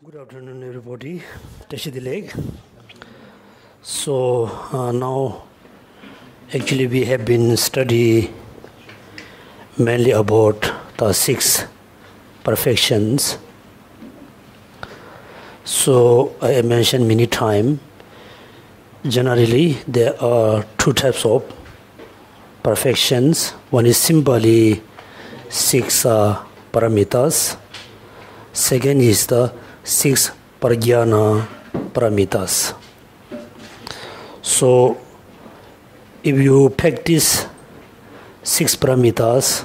Good afternoon, everybody. Tashi the leg. So now, actually, we have been studying mainly about the 6 perfections. So I mentioned many times. Generally, there are 2 types of perfections. One is simply 6 paramitas. Second is the 6 prajnana paramitas. So, if you practice 6 paramitas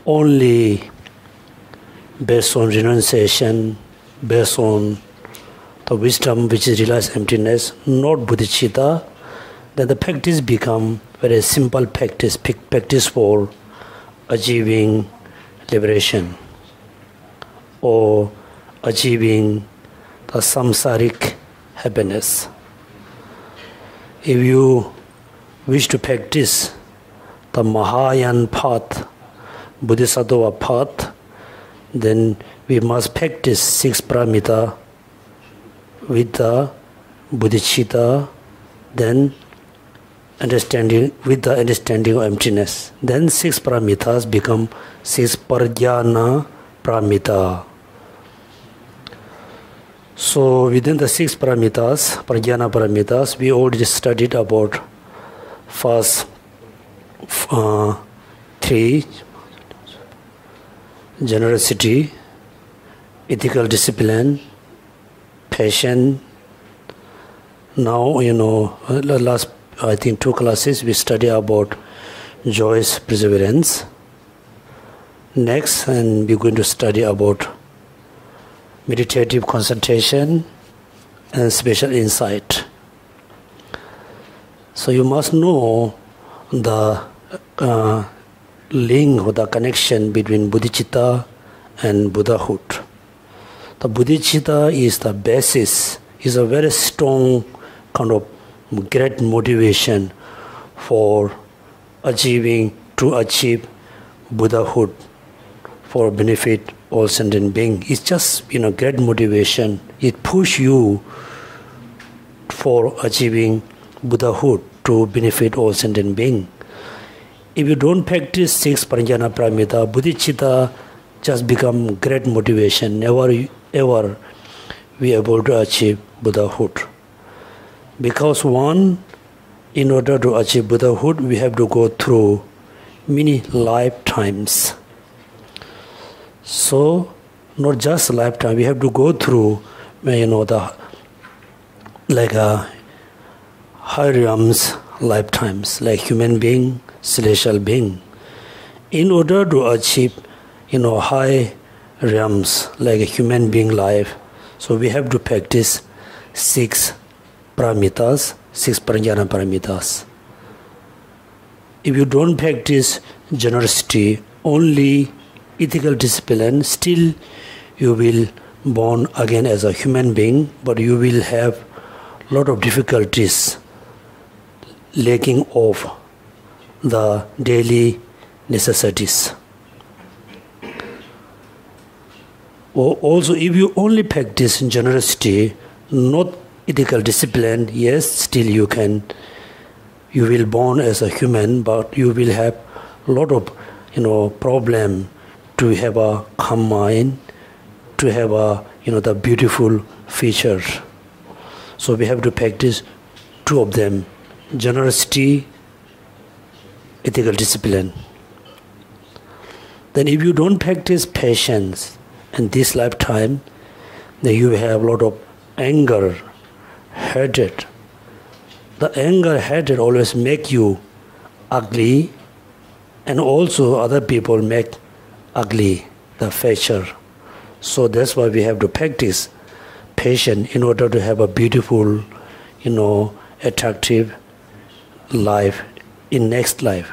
only based on renunciation, based on the wisdom which is realized emptiness, not bodhicitta, then the practice become very simple practice for achieving liberation or achieving the samsaric happiness. If you wish to practice the Mahayana path, Bodhisattva path, then we must practice 6 paramita with the bodhicitta, then with the understanding of emptiness. Then 6 paramitas become 6 prajnana paramita. So within the 6 paramitas, prajnana paramitas, we already studied about first 3: generosity, ethical discipline, patience. Now, last 2 classes we study about joyous perseverance. Next, and we're going to study about meditative concentration and special insight. So you must know the link or the connection between bodhicitta and Buddhahood. The bodhicitta is the basis, is a very strong kind of great motivation for achieve Buddhahood for benefit all sentient beings. It's just great motivation. It pushes you for achieving Buddhahood to benefit all sentient beings. If you don't practice 6 prajnana paramita, bodhicitta just become great motivation. Never ever be able to achieve Buddhahood. Because in order to achieve Buddhahood, we have to go through many lifetimes. So, not just lifetime, we have to go through, the high realms lifetimes, like human being, celestial being. In order to achieve, high realms like a human being life, so we have to practice 6 paramitas, 6 prajnana paramitas. If you don't practice generosity, only ethical discipline, still you will born again as a human being, but you will have a lot of difficulties lacking of the daily necessities. Also, if you only practice generosity, not ethical discipline, yes, still you will born as a human, but you will have a lot of problem to have a calm mind, to have the beautiful features. So we have to practice 2 of them: generosity, ethical discipline. Then if you don't practice patience in this lifetime, then you have a lot of anger, hatred. The anger, hatred always make you ugly, and also other people make ugly the feature. So that's why we have to practice patience in order to have a beautiful, attractive life in next life.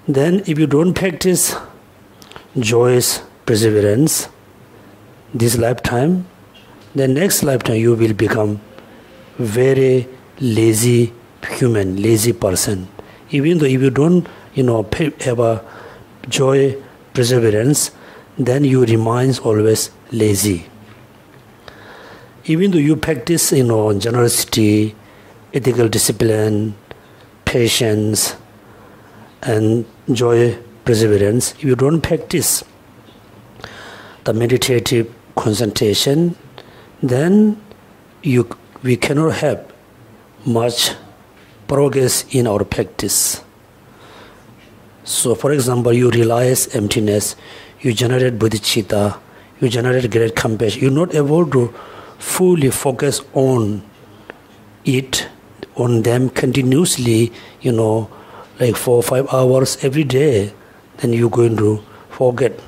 Then if you don't practice joyous perseverance this lifetime, then next lifetime you will become very lazy human, lazy person. Even though if you don't have a joy perseverance, then you remain always lazy. Even though you practice, generosity, ethical discipline, patience, and joy, perseverance, if you don't practice the meditative concentration, then we cannot have much progress in our practice. So, for example, you realize emptiness, you generate bodhicitta, you generate great compassion. You're not able to fully focus on it, on them continuously, like 4 or 5 hours every day. Then you're going to forget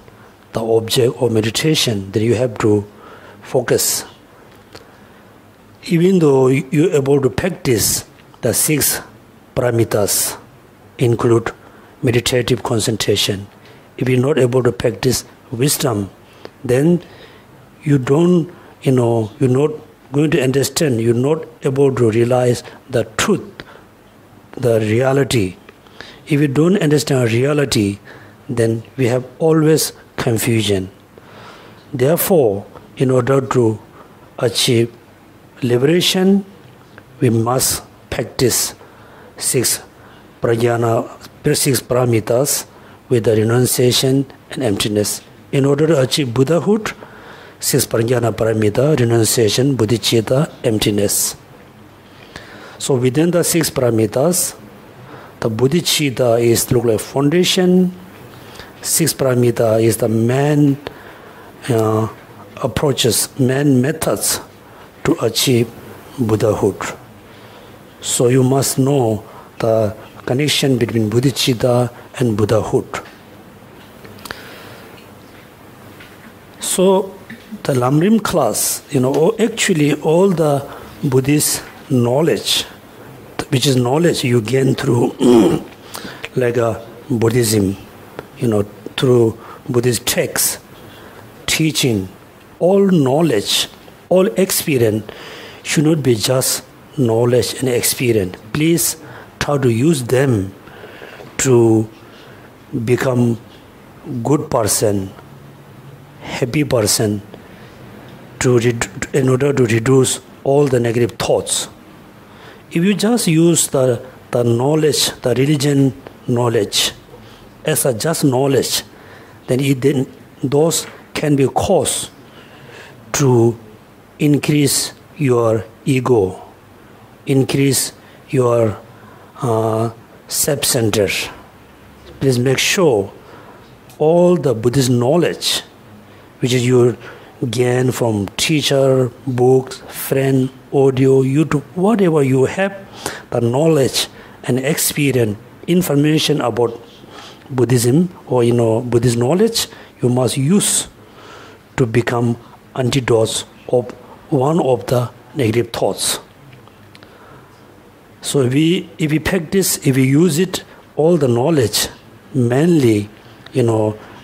the object of meditation. Then you have to focus. Even though you're able to practice the 6 paramitas, include meditative concentration, if you're not able to practice wisdom, then you're not going to understand, you're not able to realize the truth, the reality. If you don't understand reality, then we have always confusion. Therefore, in order to achieve liberation, we must practice 6 paramitas with the renunciation and emptiness. In order to achieve Buddhahood, 6 paramita, renunciation, bodhicitta, emptiness. So within the 6 paramitas, the bodhicitta is look like foundation. 6 paramita is the main approaches, main methods to achieve Buddhahood. So you must know the connection between bodhicitta and Buddhahood. So the Lamrim class, actually all the Buddhist knowledge, which is knowledge you gain through like a Buddhism, through Buddhist texts, teaching, all knowledge, all experience should not be just knowledge and experience. Please try to use them to become good person, happy person, in order to reduce all the negative thoughts. If you just use the knowledge, the religion knowledge, as a just knowledge, then those can be cause to increase your ego, increase your self-center. Please make sure all the Buddhist knowledge, which is your gain from teacher, books, friend, audio, YouTube, whatever you have, the knowledge and experience, information about Buddhism or Buddhist knowledge, you must use to become antidotes of one of the negative thoughts. So if we practice, if we use it, all the knowledge, mainly,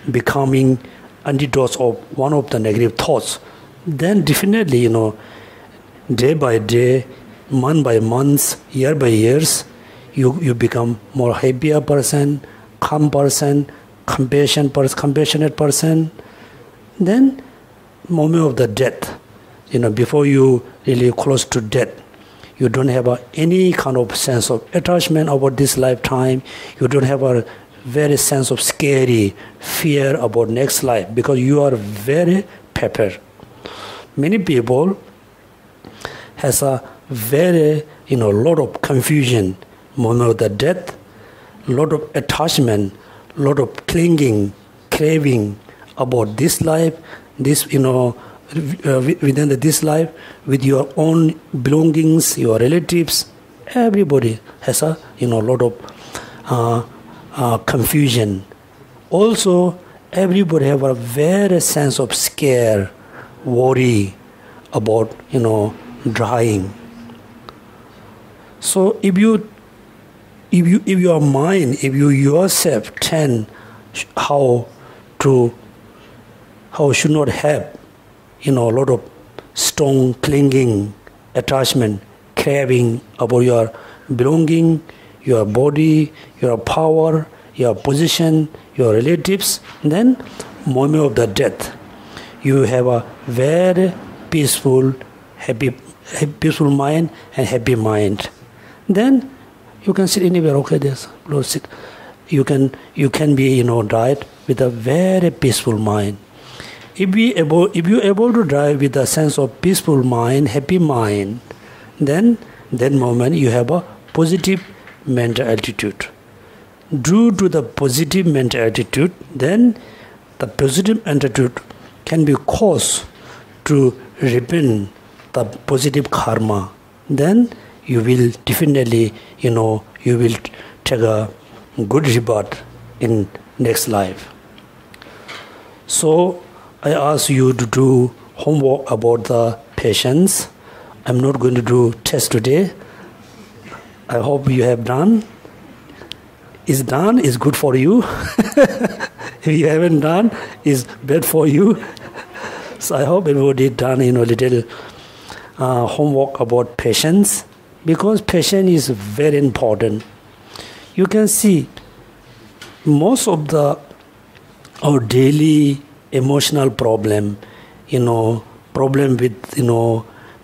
becoming antidotes of one of the negative thoughts, then definitely, day by day, month by month, year by years, you become more happier person, calm person, compassionate person. Then, moment of the death, before you really close to death, you don't have any kind of sense of attachment about this lifetime. You don't have a very sense of scary fear about next life because you are very prepared. Many people has a very, lot of confusion, moment of the death, lot of attachment, lot of clinging, craving about this life, this, within this life, with your own belongings, your relatives. Everybody has a, lot of confusion. Also, everybody have a very sense of scare, worry about, dying. So if you yourself tend how should not have, a lot of strong clinging, attachment, craving about your belonging, your body, your power, your position, your relatives, then moment of the death, you have a very peaceful, peaceful mind and happy mind. Then you can sit anywhere. Okay, there's Lord, sit. You can be died with a very peaceful mind. If you're able to die with a sense of peaceful mind, happy mind, then that moment you have a positive mental attitude. Due to the positive mental attitude, then the positive attitude can be cause to repent the positive karma. Then you will definitely, you will take a good rebirth in next life. So I ask you to do homework about the patience. I'm not going to do test today. I hope you have done. Is done is good for you. If you haven't done, is bad for you. So I hope everybody done little homework about patience, because patience is very important. You can see most of our daily emotional problem, problem with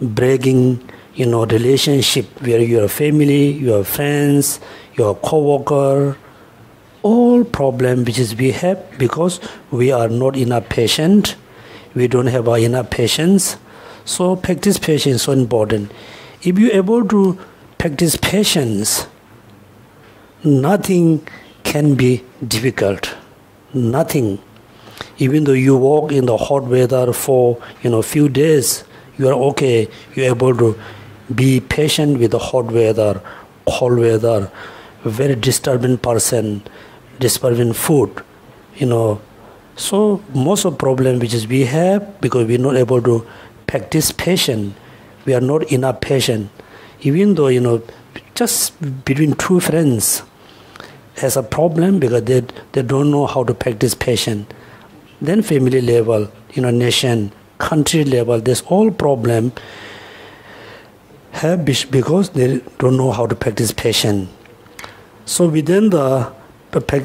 breaking relationship where your family, your friends, your co-worker, all problem which is we have because we are not enough patient. We don't have enough patience. So practice patience is so important. If you're able to practice patience, nothing can be difficult. Nothing. Even though you walk in the hot weather for few days, you are okay. You're able to be patient with the hot weather, cold weather, very disturbing person, disturbing food, So most of problem which is we have because we're not able to practice patience. We are not enough patient. Even though just between two friends has a problem because they don't know how to practice patience. Then family level, nation, country level, there's all problem have because they don't know how to practice patience. So within the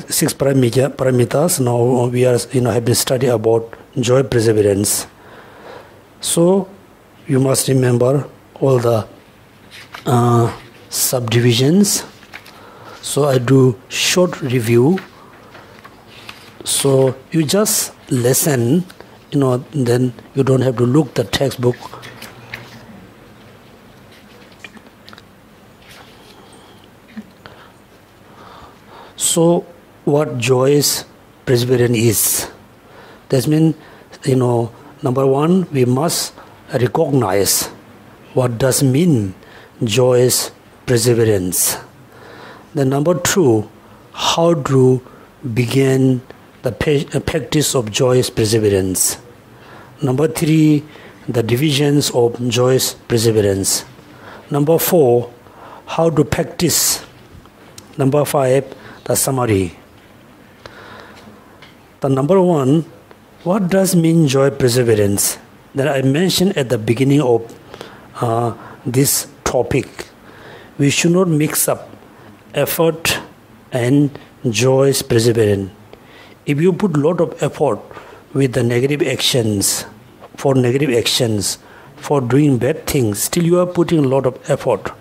six paramitas, now we are have been studying about joy perseverance. So you must remember all the subdivisions. So I do short review. So you just listen, then you don't have to look the textbook. So what joyous perseverance is? That means, number one, we must recognize what does mean joyous perseverance. Then number two, how to begin the practice of joyous perseverance. Number three, the divisions of joyous perseverance. Number four, how to practice. Number five, the summary. The number one, what does mean joy perseverance? That I mentioned at the beginning of this topic. We should not mix up effort and joyous perseverance. If you put a lot of effort with the negative actions, for doing bad things, still you are putting a lot of effort.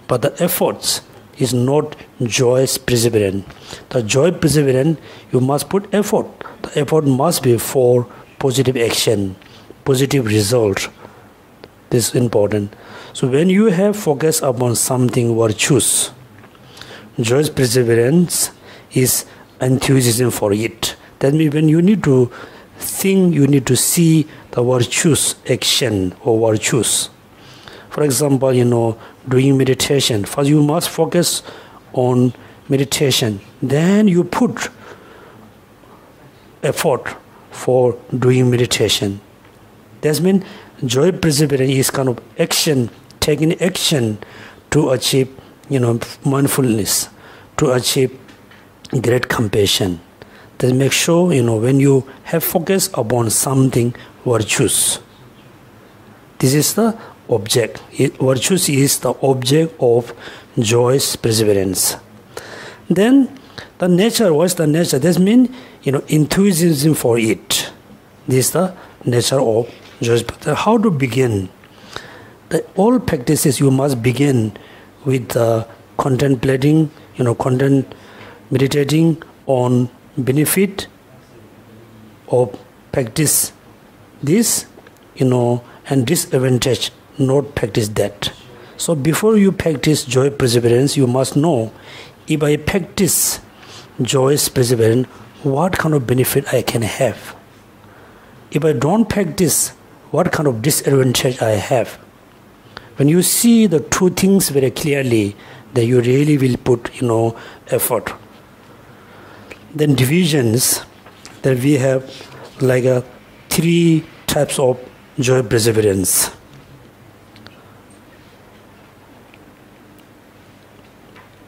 But the efforts is not joyous perseverance. The joy perseverance, you must put effort. The effort must be for positive action, positive result. This is important. So when you have focus upon something virtuous, joyous perseverance is enthusiasm for it. That means when you need to think, you need to see the virtuous action or virtuous. For example, doing meditation. First you must focus on meditation. Then you put effort for doing meditation. That means joy perseverance is kind of action, taking action to achieve, mindfulness, to achieve great compassion. Then make sure, when you have focus upon something virtuous, this is the object. Virtuous is the object of joyous perseverance. Then The nature, what's the nature? This means, enthusiasm for it. This is the nature of joyous practice. How to begin? All practices you must begin with contemplating, meditating on benefit of practice this, and disadvantage, not practice that. So before you practice joy perseverance, you must know, if I practice joyous perseverance, what kind of benefit I can have. If I don't practice, what kind of disadvantage I have. When you see the two things very clearly, then you really will put, effort. Then divisions, that we have like 3 types of joy perseverance.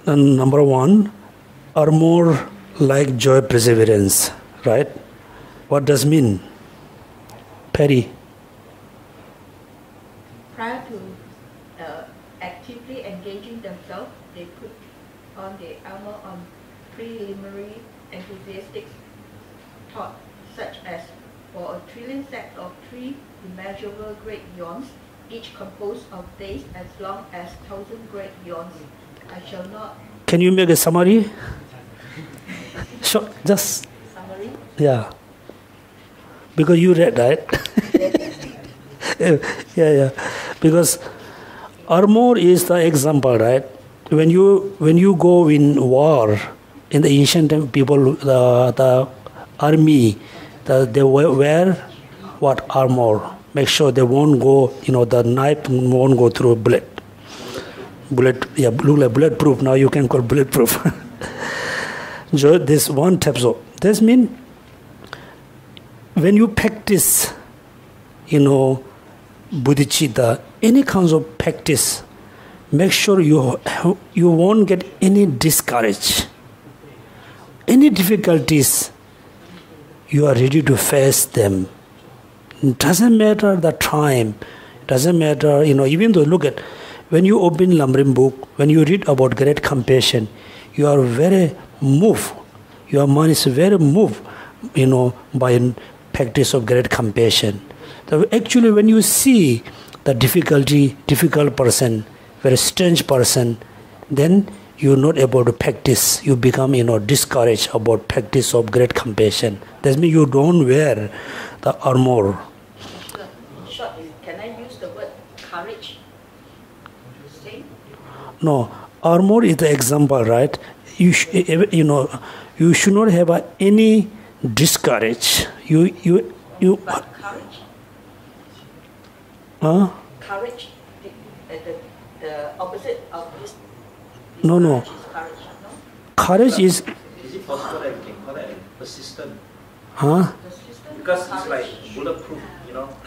And number 1 are more like joy perseverance, right? What does mean? Perry. Prior to actively engaging themselves, they put on the armor on preliminary enthusiastic thought, such as, for a trillion sets of 3 immeasurable great yawns, each composed of days as long as 1,000 great yawns, I shall not... Can you make a summary? Sure, just... Summary? Yeah. Because you read, right? yeah. Because armor is the example, right? When you go in war, in the ancient time, people, the army, they wear what? Armor. Make sure they won't go, the knife won't go through a bullet. Look like bulletproof. Now you can call bulletproof. So this one type of. This means when you practice, bodhicitta, any kinds of practice, make sure you won't get any discouraged. Any difficulties, you are ready to face them. It doesn't matter the time. It doesn't matter, even though look at, when you open Lamrim book, when you read about great compassion, you are very moved. Your mind is very moved, by practice of great compassion. So actually, when you see the difficult person, very strange person, then you're not able to practice. You become, discouraged about practice of great compassion. That means you don't wear the armor. In short, can I use the word courage? No, armor is the example, right? You should not have any discourage. You. But courage. Courage, the opposite of this. No. Courage is courage, no? Courage is. Is it possible that we can call that persistent? Persistent. Because it's like bulletproof,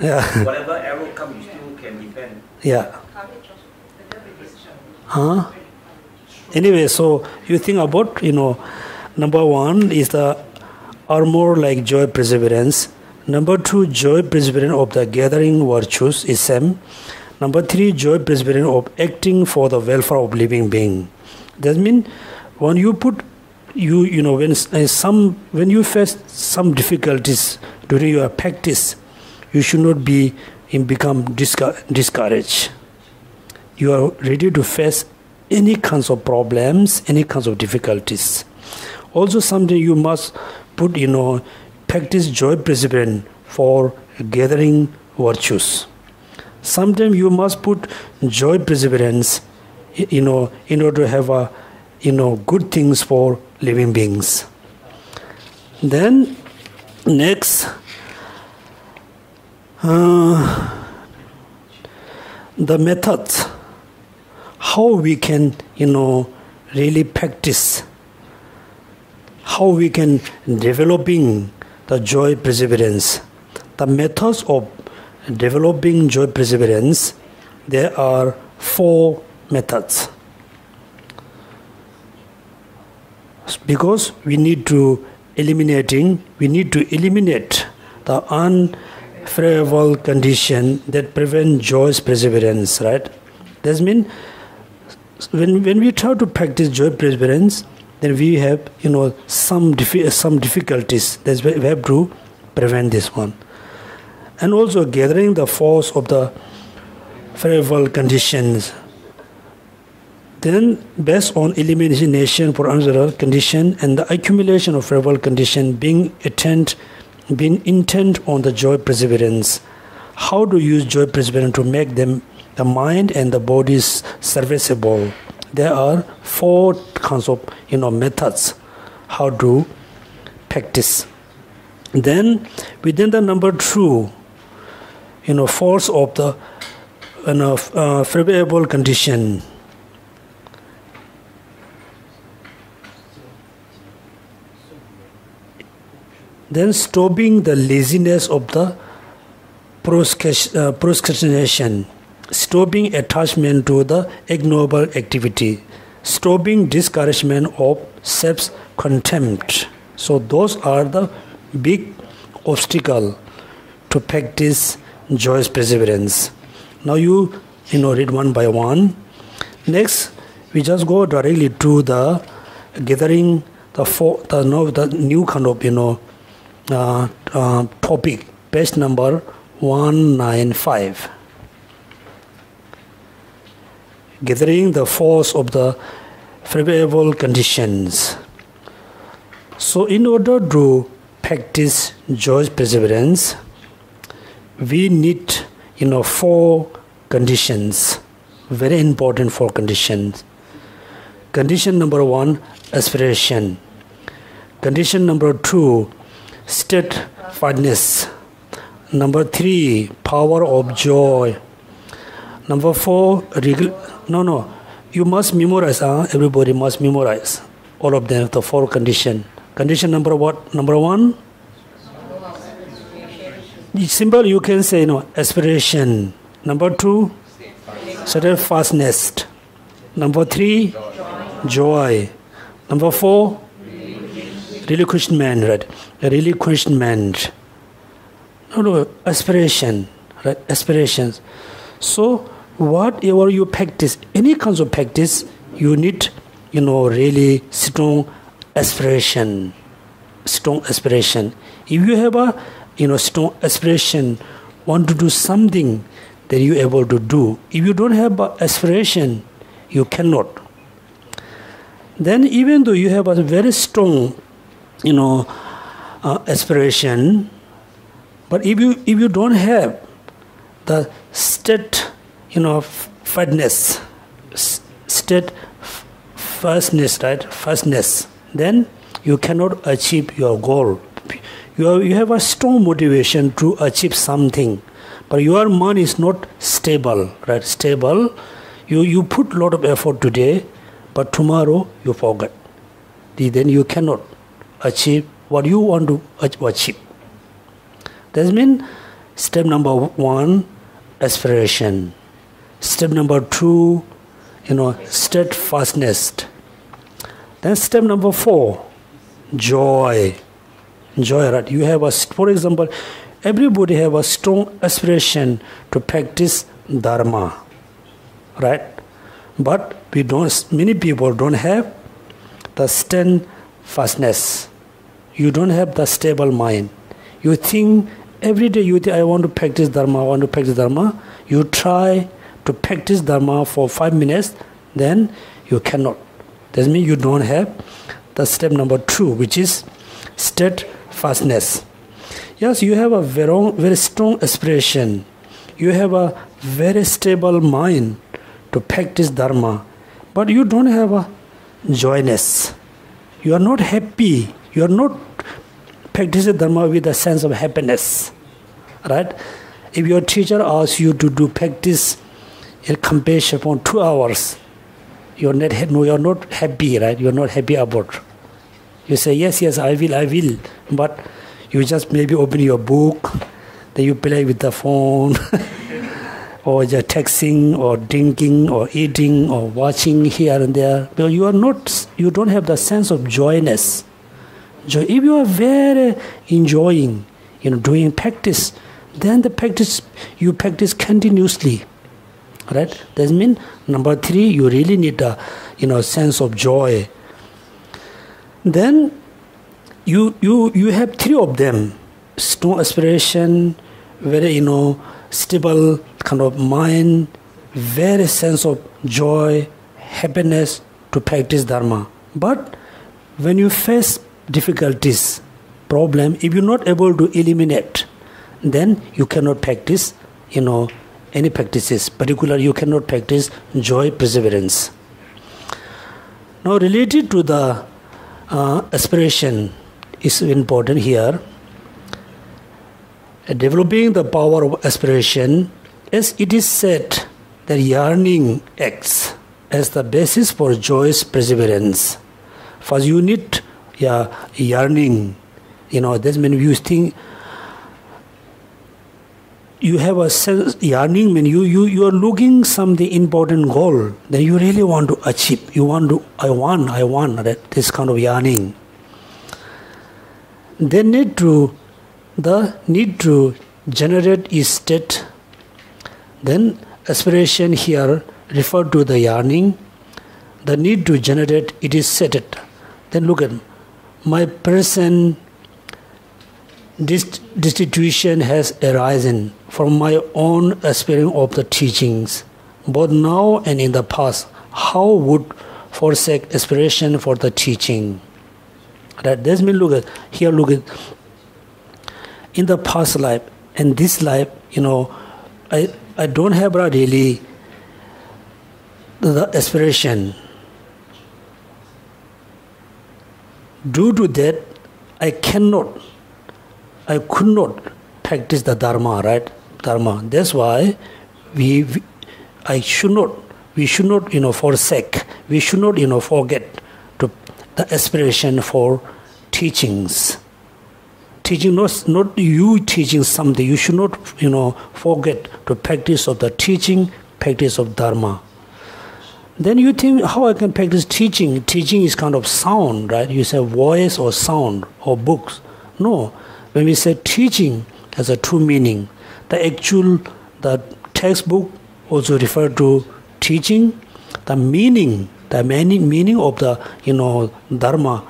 Yeah. Whatever arrow comes, you still can defend. Yeah. Courage also. Anyway, so you think about, number 1 is the armor like joy perseverance. Number 2, joy perseverance of the gathering virtues is same. Number 3, joy perseverance of acting for the welfare of living being. That means when you put, when you face some difficulties during your practice, you should not become discouraged. You are ready to face any kinds of problems, any kinds of difficulties. Also, something you must put, practice joy perseverance for gathering virtues. Sometimes you must put joy perseverance, in order to have good things for living beings. Then, next, the methods. How we can, really practice, how we can developing the joy perseverance. The methods of developing joy perseverance, there are 4 methods. Because we need to eliminate the unfavorable condition that prevent joyous perseverance, right? That means when we try to practice joy perseverance, then we have, some difficulties. That's why we have to prevent this one. And also gathering the force of the favorable conditions. Then, based on elimination for unfavorable condition and the accumulation of favorable condition, being intent on the joy perseverance. How to use joy perseverance to make them the mind and the body serviceable? There are 4 kinds of methods how to practice. Then within the number 2, force of the favorable condition. Then stopping the laziness of the procrastination, stopping attachment to the ignoble activity, stopping discouragement of self-contempt. So those are the big obstacle to practice joyous perseverance. Now you read one by one. Next, we just go directly to the gathering the new kind of topic, page number 195. Gathering the force of the favorable conditions. So in order to practice joyous perseverance, we need 4 conditions, very important 4 conditions. Condition number 1, aspiration. Condition number 2, steadfastness. Number 3, power of joy. Number 4, you must memorize. Everybody must memorize all of them, the 4 conditions. Condition number what? Number 1. Simple, you can say aspiration. Number 2, steadfastness. Number 3, joy. Number 4, relinquishment. Right? Relinquishment. Aspiration. Right? Aspirations. So whatever you practice, any kinds of practice, you need really strong aspiration. Strong aspiration. If you have a strong aspiration, want to do something, then you are able to do. If you don't have aspiration, you cannot. Then even though you have a very strong aspiration, but if you don't have the steadfastness, right? Fastness, then you cannot achieve your goal. You have a strong motivation to achieve something, but your mind is not stable, right? Stable. You put a lot of effort today, but tomorrow you forget. Then you cannot achieve what you want to achieve. That means step number 1, aspiration. Step number 2, steadfastness. Then step number 4, joy. Joy, right? You have for example, everybody have a strong aspiration to practice dharma, right? But many people don't have the steadfastness. You don't have the stable mind. You think every day, I want to practice dharma, You try to practice dharma for 5 minutes, then you cannot. That means you don't have the step number 2, which is steadfastness. Yes, you have a very strong aspiration. You have a very stable mind to practice dharma, but you don't have a joyness. You are not happy. You are not practicing dharma with a sense of happiness, right? If your teacher asks you to do practice in compassion for 2 hours, you are not happy, right? You are not happy about. You say, yes, I will, but you just maybe open your book, then you play with the phone, or just texting, or drinking, or eating, or watching here and there. But you don't have the sense of joyness. If you are very enjoying, doing practice, then you practice continuously, right? That means number 3, you really need a, sense of joy. Then you have three of them: strong aspiration, very stable kind of mind, very sense of joy, happiness to practice Dharma. But when you face difficulties, problem, if you're not able to eliminate, then you cannot practice any practices. Particularly, you cannot practice joy perseverance. Now, related to the aspiration is important here. Developing the power of aspiration, as it is said that yearning acts as the basis for joyous perseverance. First, you need yearning. That means you think you have a sense yearning. Means you are looking something important goal. Then you really want to achieve. I want this kind of yearning. The need to generate is state. Then aspiration here refer to the yearning. The need to generate, it is set. Then look at my present destitution has arisen from my own aspiring of the teachings, both now and in the past. How would forsake aspiration for the teaching? That means look at in the past life and this life, I don't have really the aspiration. Due to that, I could not practice the Dharma, right? Dharma. That's why we should not forsake. We should not forget to the aspiration for teachings. Teaching, not you teaching something. You should not forget to practice of the teaching, practice of Dharma. Then you think, how I can practice teaching? Teaching is kind of sound, right? You say voice or sound or books. No. When we say teaching has a true meaning, the textbook also refer to teaching. The meaning of the Dharma,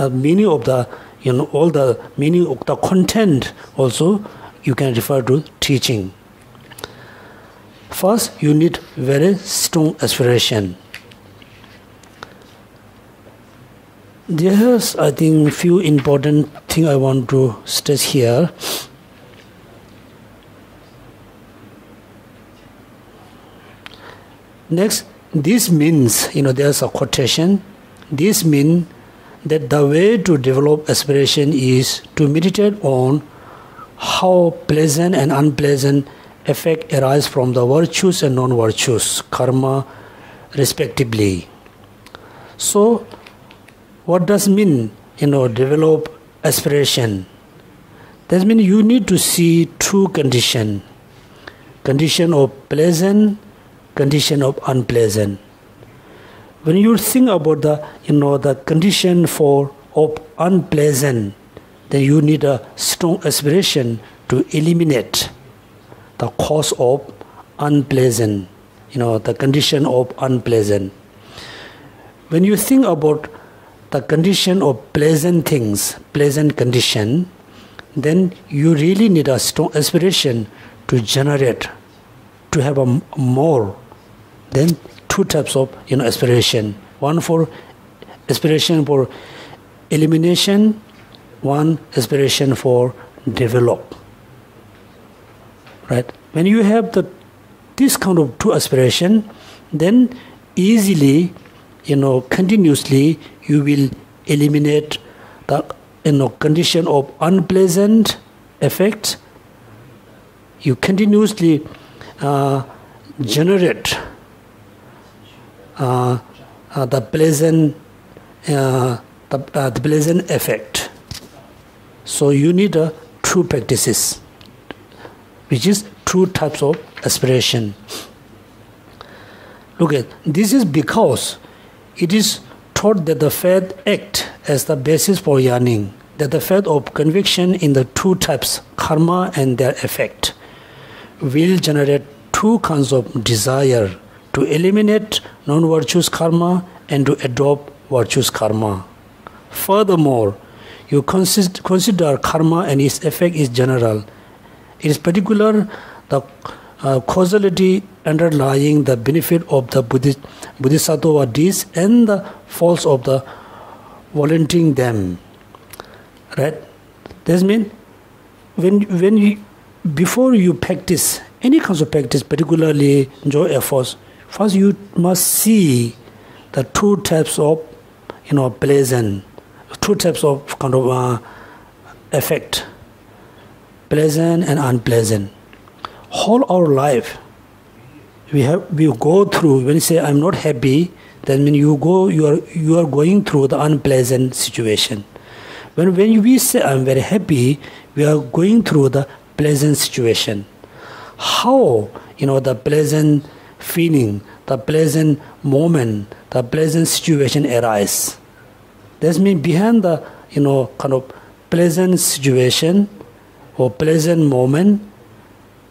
meaning of the all the meaning of the content also you can refer to teaching. First, you need very strong aspiration. There's, I think, few important things I want to stress here. Next, this means, there's a quotation. This means that the way to develop aspiration is to meditate on how pleasant and unpleasant effect arise from the virtues and non-virtues, karma, respectively. So, what does mean, develop aspiration? That means you need to see two condition of pleasant, condition of unpleasant. When you think about the condition of unpleasant, then you need a strong aspiration to eliminate the cause of unpleasant, the condition of unpleasant. When you think about the condition of pleasant things, pleasant condition, then you really need a strong aspiration to generate, to have a more. Then two types of aspiration. One for aspiration for elimination, one aspiration for develop. Right? When you have this kind of two aspiration, then easily, continuously you will eliminate the condition of unpleasant effects. You continuously generate the pleasant effect. So you need two practices, which is two types of aspiration. Look at this is because it is taught that the faith act as the basis for yearning, that the faith of conviction in the two types, karma and their effect, will generate two kinds of desire to eliminate non-virtuous karma and to adopt virtuous karma. Furthermore, you consider karma and its effect is general. It is particular the causality underlying the benefit of the bodhisattva deeds and the faults of the volunteering them. Right? That means when you, before you practice any kinds of practice, particularly joy efforts, first you must see the two types of pleasant, two types of kind of effect, pleasant and unpleasant. Whole our life we go through. When you say I'm not happy, that means you are going through the unpleasant situation. When we say I'm very happy, we are going through the pleasant situation. How the pleasant feeling, the pleasant moment, the pleasant situation arise? That means behind the kind of pleasant situation or pleasant moment,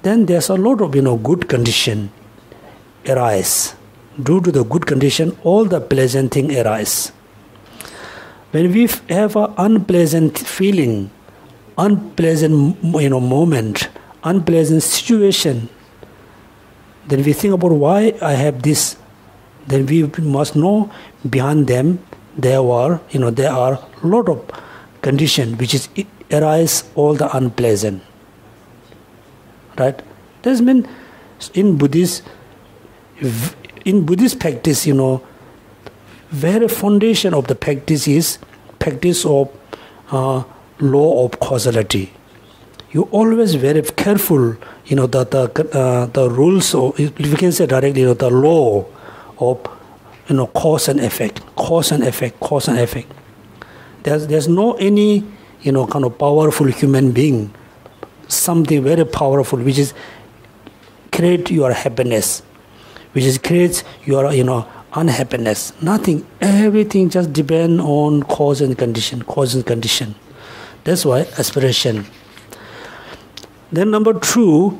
then there's a lot of good condition arise. Due to the good condition, all the pleasant thing arise. When we have an unpleasant feeling, unpleasant moment, unpleasant situation, then we think about why I have this. Then we must know behind them there are a lot of condition which is arise all the unpleasant. Right? That means in Buddhist practice, very foundation of the practice is practice of law of causality. You always very careful, that the rules, or if we can say directly, the law of cause and effect. There's no any kind of powerful human being, something very powerful which is create your happiness, which is creates your unhappiness. Nothing. Everything just depend on cause and condition. That's why aspiration. Then number two,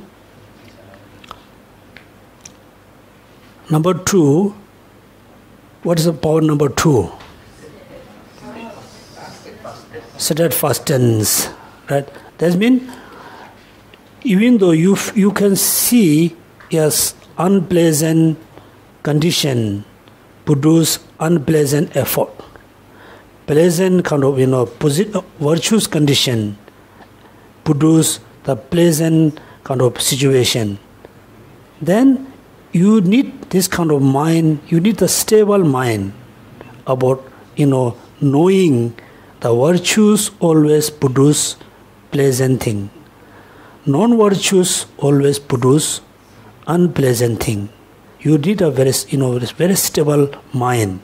what is the power number two? Steadfastness. Right? That means even though you can see yes unpleasant condition produce unpleasant effort, pleasant kind of virtuous condition produce the pleasant kind of situation, then you need this kind of mind, you need a stable mind about knowing the virtues always produce pleasant thing, non-virtues always produce unpleasant thing. You need a very very stable mind.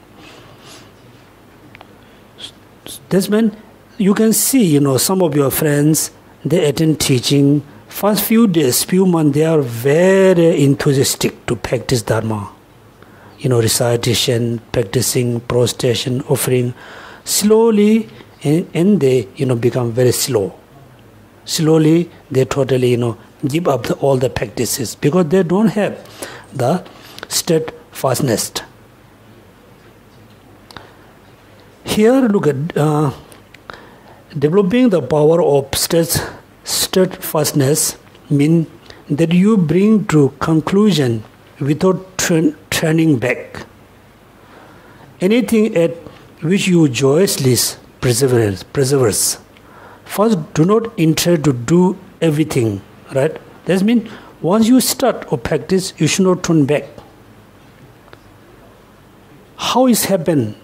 This means you can see some of your friends, they attend teaching. First few days, few months, they are very enthusiastic to practice Dharma. Recitation, practicing, prostration, offering. Slowly, and they become very slow. Slowly, they totally give up all the practices because they don't have the steadfastness. Here, look at developing the power of steadfastness means that you bring to conclusion without turning back. Anything at which you joyously perseveres. First, do not intend to do everything. Right? That means once you start or practice, you should not turn back. How is happen?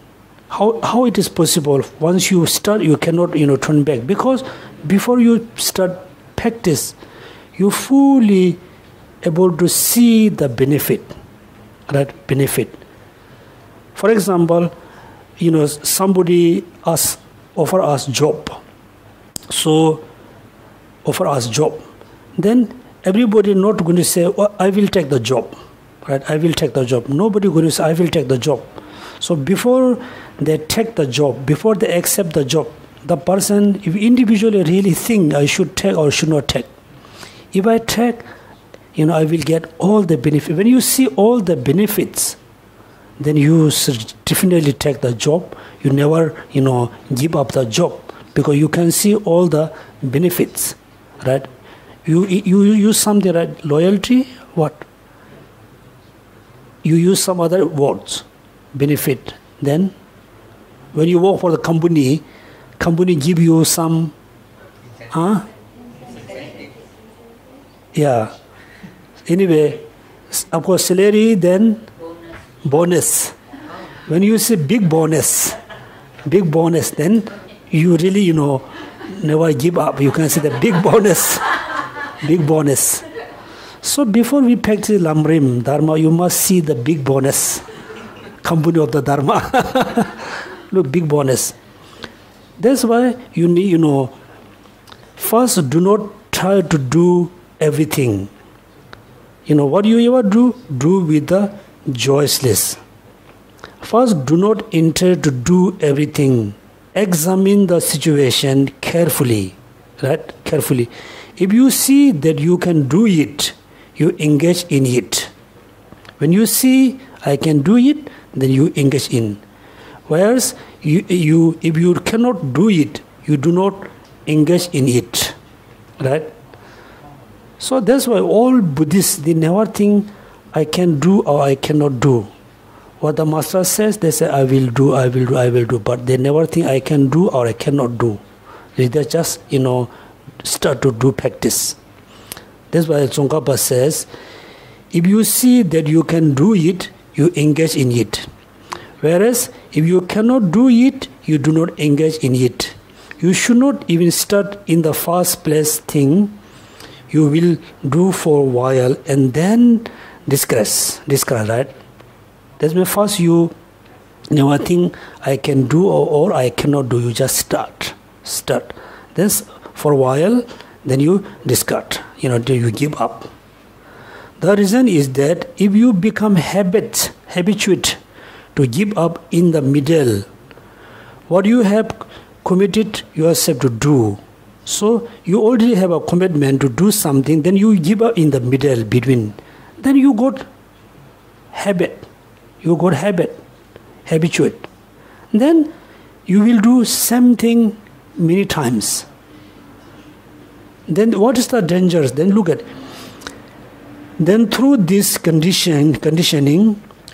How it is possible? Once you start, you cannot turn back, because before you start practice, you fully able to see the benefit. Right? Benefit. For example, somebody offer us job. So offer us job. Then everybody not going to say, oh, I will take the job. Right? I will take the job. Nobody going to say, I will take the job. So before they take the job, before they accept the job, the person if individually really think I should take or should not take. If I take, I will get all the benefits. When you see all the benefits, then you definitely take the job. You never, give up the job because you can see all the benefits, right? You use something, right? Loyalty, what? You use some other words, benefit. Then, when you work for the company give you some, yeah. Anyway, of course, salary, then bonus. When you say big bonus, then you really, never give up. You can say the big bonus, big bonus. So before we practice Lamrim Dharma, you must see the big bonus, company of the Dharma. Look, big bonus. That's why you need, first do not try to do everything. What you ever do with the joyousness. First, do not intend to do everything. Examine the situation carefully, right? Carefully. If you see that you can do it, you engage in it. When you see I can do it, then you engage in. Whereas if you cannot do it, you do not engage in it, right? So that's why all Buddhists, they never think I can do or I cannot do. What the master says, they say I will do, but they never think I can do or I cannot do. They just, start to do practice. That's why Tsongkhapa says, if you see that you can do it, you engage in it. Whereas if you cannot do it, you do not engage in it. You should not even start in the first place thing. You will do for a while and then discuss, right? That's why first you never think I can do or I cannot do. You just start. Then for a while, then you discard. Till you give up. The reason is that if you become habituate to give up in the middle, what you have committed yourself to do. So you already have a commitment to do something, then you give up in the middle between. Then you got habit. Habituate. Then you will do same thing many times. Then what is the dangers? Then look at. Then through this conditioning,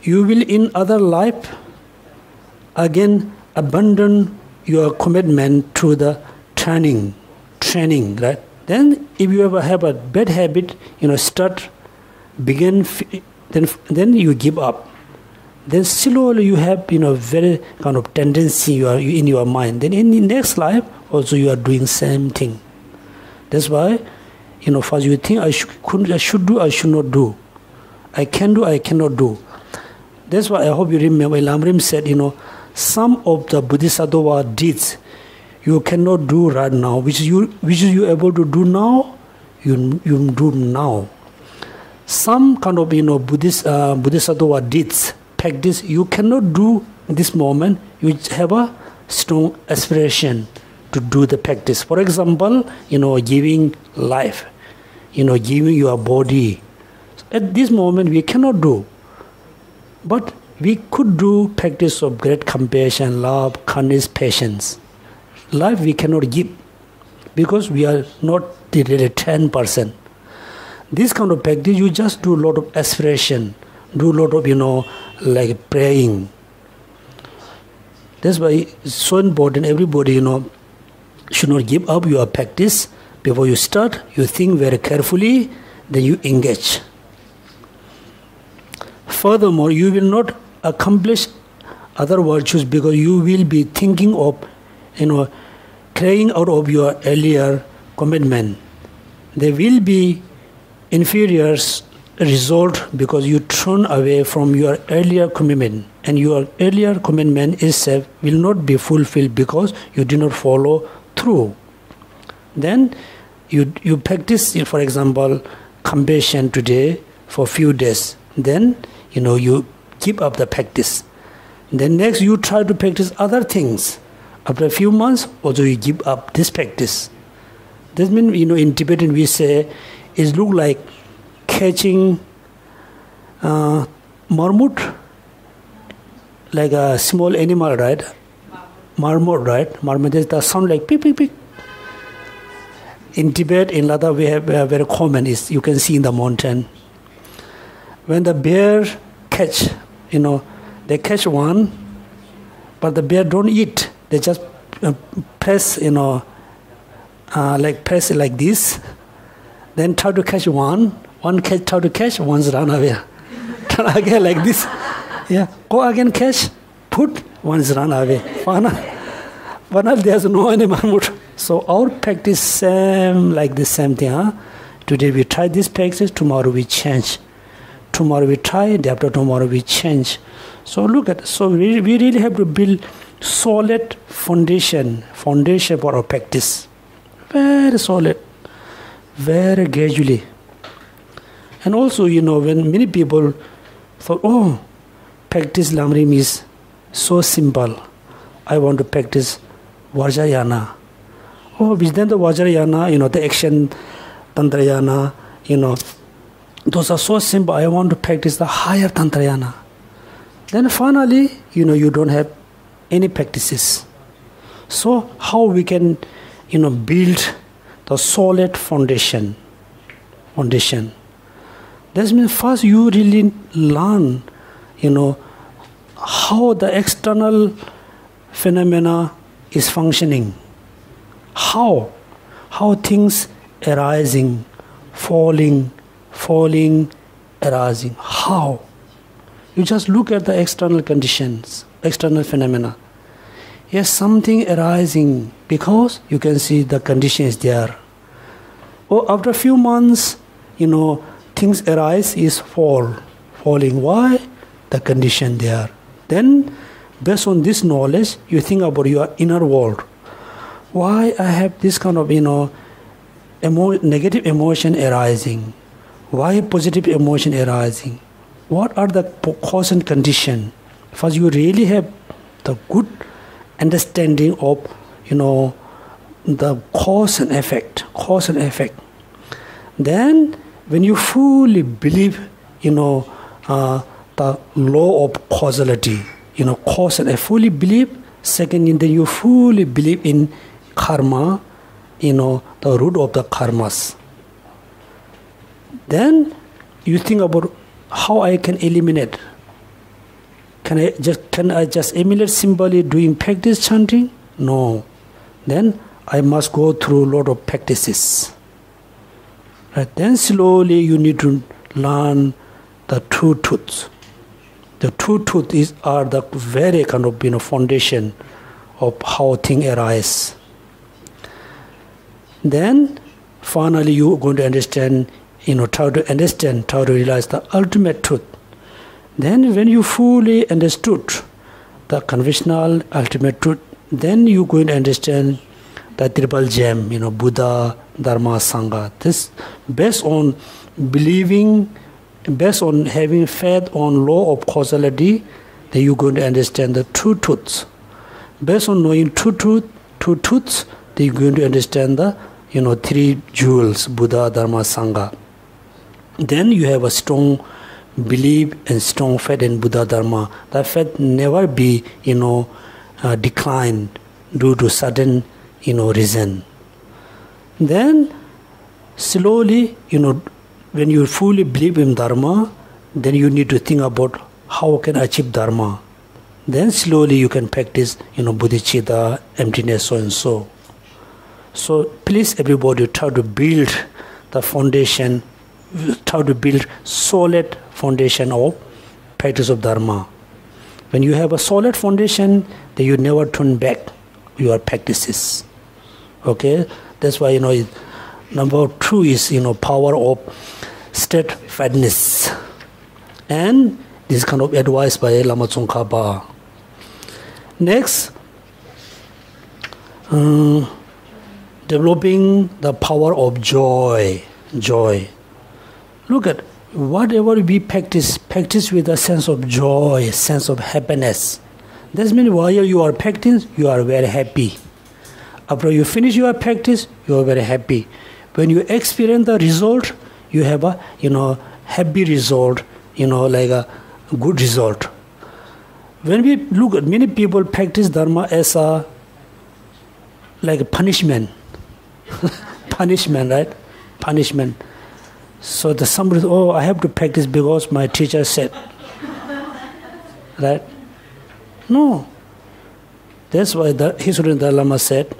you will in other life again abandon your commitment to the training, right? Then if you ever have a bad habit, then you give up. Then slowly you have, very kind of tendency in your mind. Then in the next life, also you are doing same thing. That's why, first you think I should do, I should not do. I can do, I cannot do. That's why I hope you remember Lamrim said, some of the Bodhisattva deeds you cannot do right now, which you able to do now, you do now. Some kind of Bodhisattva deeds, practice you cannot do this moment. You have a strong aspiration to do the practice. For example, giving life, giving your body. At this moment we cannot do, but we could do practice of great compassion, love, kindness, patience. Life we cannot give because we are not the 10%. This kind of practice, you just do a lot of aspiration, do a lot of, like praying. That's why it's so important, everybody, should not give up your practice. Before you start, you think very carefully, then you engage. Furthermore, you will not accomplish other virtues because you will be thinking of, carrying out of your earlier commitment. There will be inferior result because you turn away from your earlier commitment, and your earlier commitment itself will not be fulfilled because you did not follow through. Then you practice, for example, compassion today for a few days. Then you keep up the practice. Then next you try to practice other things. After a few months, also you give up this practice. This means, in Tibetan we say, it look like catching marmot like a small animal, right? Marmot, right? Marmot is the sound like peep, peep, peep. In Tibet, in Ladakh, we have very common is you can see in the mountain. When the bear catch, they catch one, but the bear don't eat. They just press, press it like this. Then try to catch one catch, try to catch, one's run away. Turn again like this. Yeah, go again catch, put, one's run away. But there's no animal. So our practice same like the same thing. Huh? Today we try this practice, tomorrow we change. Tomorrow we try, day after tomorrow we change. So look at, so we really have to build solid foundation for our practice. Very solid, very gradually. And also, when many people thought, practice Lamrim is so simple. I want to practice Vajrayana. Which then the Vajrayana, the action, Tantrayana, those are so simple. I want to practice the higher Tantrayana. Then finally, you don't have any practices. So how we can, build the solid foundation. That means first you really learn, how the external phenomena is functioning. How things arising, falling, arising. How? You just look at the external conditions, external phenomena. Yes, something arising because you can see the condition is there. Or after a few months, things arise is falling. Why? The condition there. Then, based on this knowledge, you think about your inner world. Why I have this kind of, negative emotion arising? Why positive emotion arising? What are the cause and condition? First, you really have the good understanding of, the cause and effect. Then, when you fully believe, the law of causality, cause and effect, fully believe. Second, then you fully believe in karma, the root of the karmas. Then you think about how I can eliminate. Can I just eliminate simply doing practice chanting? No. Then I must go through a lot of practices. Right? Then slowly you need to learn the true truths. The true truth are the very kind of foundation of how things arise. Then finally you are going to understand, try to realize the ultimate truth. Then when you fully understood the conventional ultimate truth, then you are going to understand the triple gem, Buddha, Dharma, Sangha. This based on believing, based on having faith on law of causality, then you're going to understand the true truths. Based on knowing true truths, then you're going to understand the three jewels, Buddha, Dharma, Sangha. Then you have a strong belief and strong faith in Buddha, Dharma. That faith never be declined due to sudden reason. Then slowly, when you fully believe in Dharma, then you need to think about how can I achieve Dharma. Then slowly you can practice, bodhicitta, emptiness, so and so. So please everybody try to build the foundation, try to build solid foundation of practice of Dharma. When you have a solid foundation, then you never turn back your practices. Okay? That's why, number 2 is, power of steadfastness. And this kind of advice by Lama Tsongkhapa. Next, developing the power of joy. Look at whatever we practice with a sense of joy, sense of happiness. That means while you are practicing, you are very happy. After you finish your practice, you are very happy. When you experience the result, you have a happy result, like a good result. When we look at many people practice Dharma as a like a punishment. Punishment, right? Punishment. So the somebody, oh, I have to practice because my teacher said. Right? No. That's why His Holiness Dalai Lama said,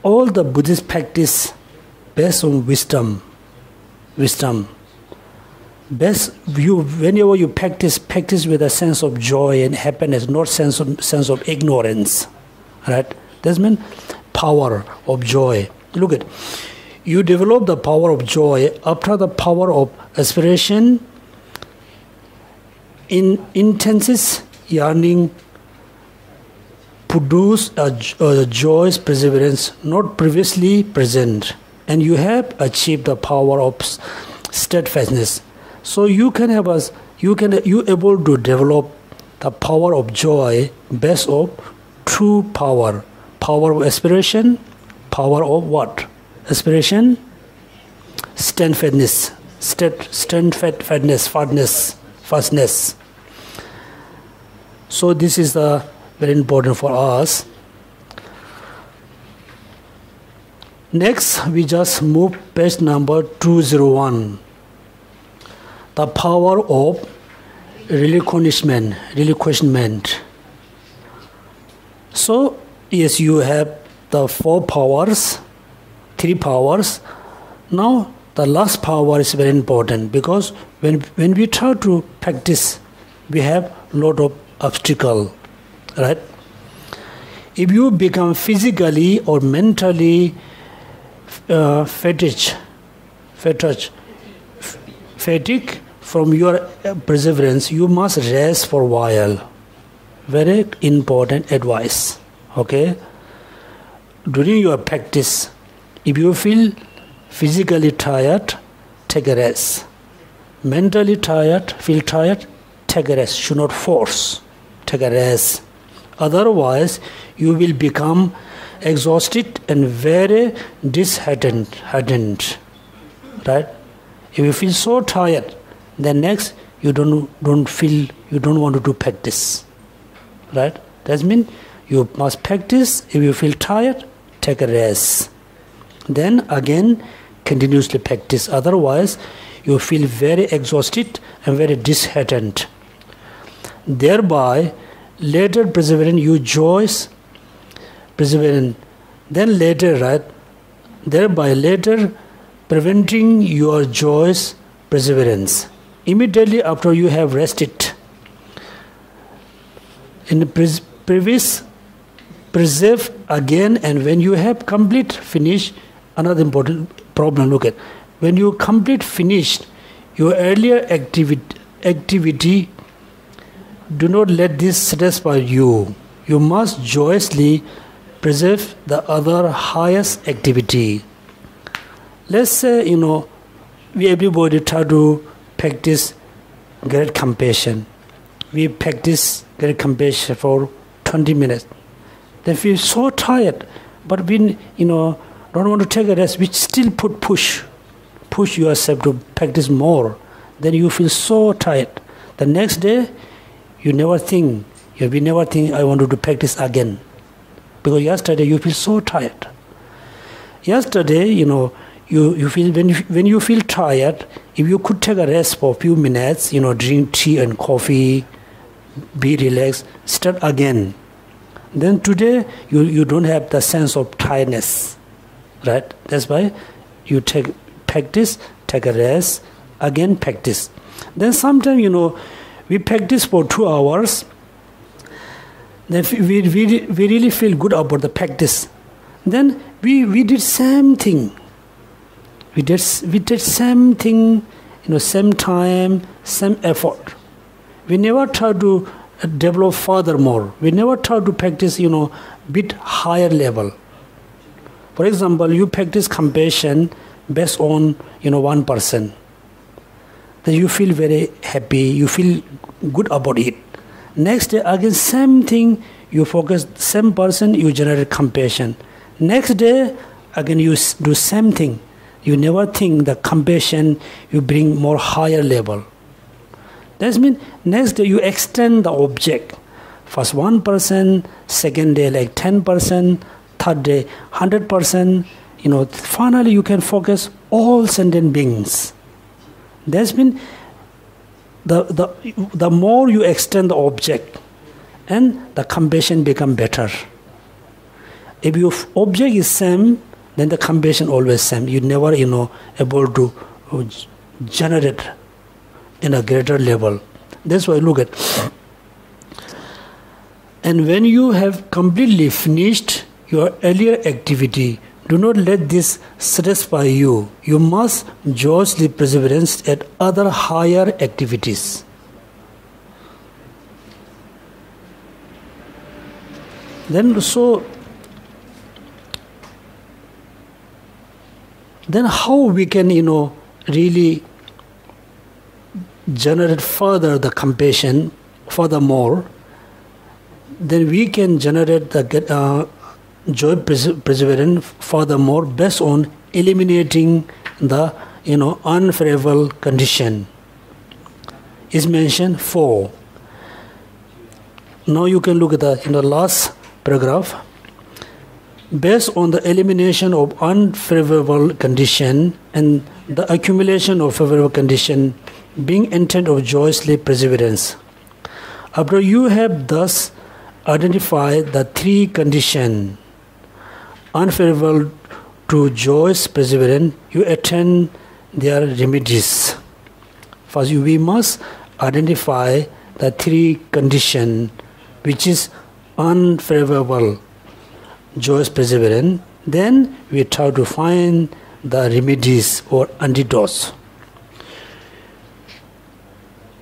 all the Buddhist practice based on wisdom. Wisdom. Whenever you practice with a sense of joy and happiness, not sense of ignorance. Right? That means power of joy. Look at, you develop the power of joy after the power of aspiration in intense yearning produce a joyous perseverance not previously present, and you have achieved the power of steadfastness. So you able to develop the power of joy based on true power of aspiration, power of what? Aspiration, steadfastness, fastness. So this is very important for us. Next, we just move page number 201. The power of relinquishment. So, yes, you have the 4 powers, 3 powers. Now, the last power is very important because when we try to practice, we have a lot of obstacles, right? If you become physically or mentally fatigue from your perseverance, you must rest for a while. Very important advice. Okay? During your practice, if you feel physically tired, take a rest. Mentally tired, feel tired, take a rest. Should not force. Take a rest. Otherwise, you will become exhausted and very disheartened. Right? If you feel so tired, then next you don't want to do practice. Right? That means you must practice. If you feel tired, take a rest. Then again, continuously practice. Otherwise, you feel very exhausted and very disheartened. Thereby, later perseverance, you joyous perseverance. Then later, right? Thereby later preventing your joyous perseverance. Immediately after you have rested. In the previous, preserve again, and when you have complete finished, another important problem, look at. When you complete finished your earlier activity, do not let this satisfy you. You must joyously preserve the other highest activity. Let's say, we everybody try to practice great compassion. We practice great compassion for 20 minutes. Then feel so tired, but we, don't want to take a rest. We still push yourself to practice more. Then you feel so tired. The next day, you never think I want to practice again. Because yesterday you feel so tired. Yesterday, you feel when you feel tired, if you could take a rest for a few minutes, drink tea and coffee, be relaxed, start again. Then today you don't have the sense of tiredness, right? That's why you take a rest, again practice. Then sometimes we practice for 2 hours. Then we really feel good about the practice. Then we did same thing. We did same thing, same time, same effort. We never try to develop furthermore. We never try to practice, bit higher level. For example, you practice compassion based on, 1%. Then you feel very happy, you feel good about it. Next day, again, same thing, you focus, same person, you generate compassion. Next day, again, you do same thing. You never think the compassion, you bring more higher level. That means next day you extend the object. First 1%, second day like 10%, third day 100%. Finally you can focus all sentient beings. That's mean the more you extend the object, and the compassion become better. If your object is same, then the compassion always same. You never able to generate in a greater level. That's why look at. And when you have completely finished your earlier activity, do not let this satisfy you. You must joyously perseverance at other higher activities. Then how we can really generate further the compassion furthermore? Then we can generate the joy perseverance furthermore based on eliminating the unfavorable condition. Is mentioned 4. Now you can look at the last paragraph. Based on the elimination of unfavorable condition and the accumulation of favorable condition, being intent of joyously perseverance. After you have thus identified the 3 conditions unfavorable to joyous perseverance, you attend their remedies. First, we must identify the 3 conditions which is unfavorable joyous perseverance. Then we try to find the remedies or antidotes.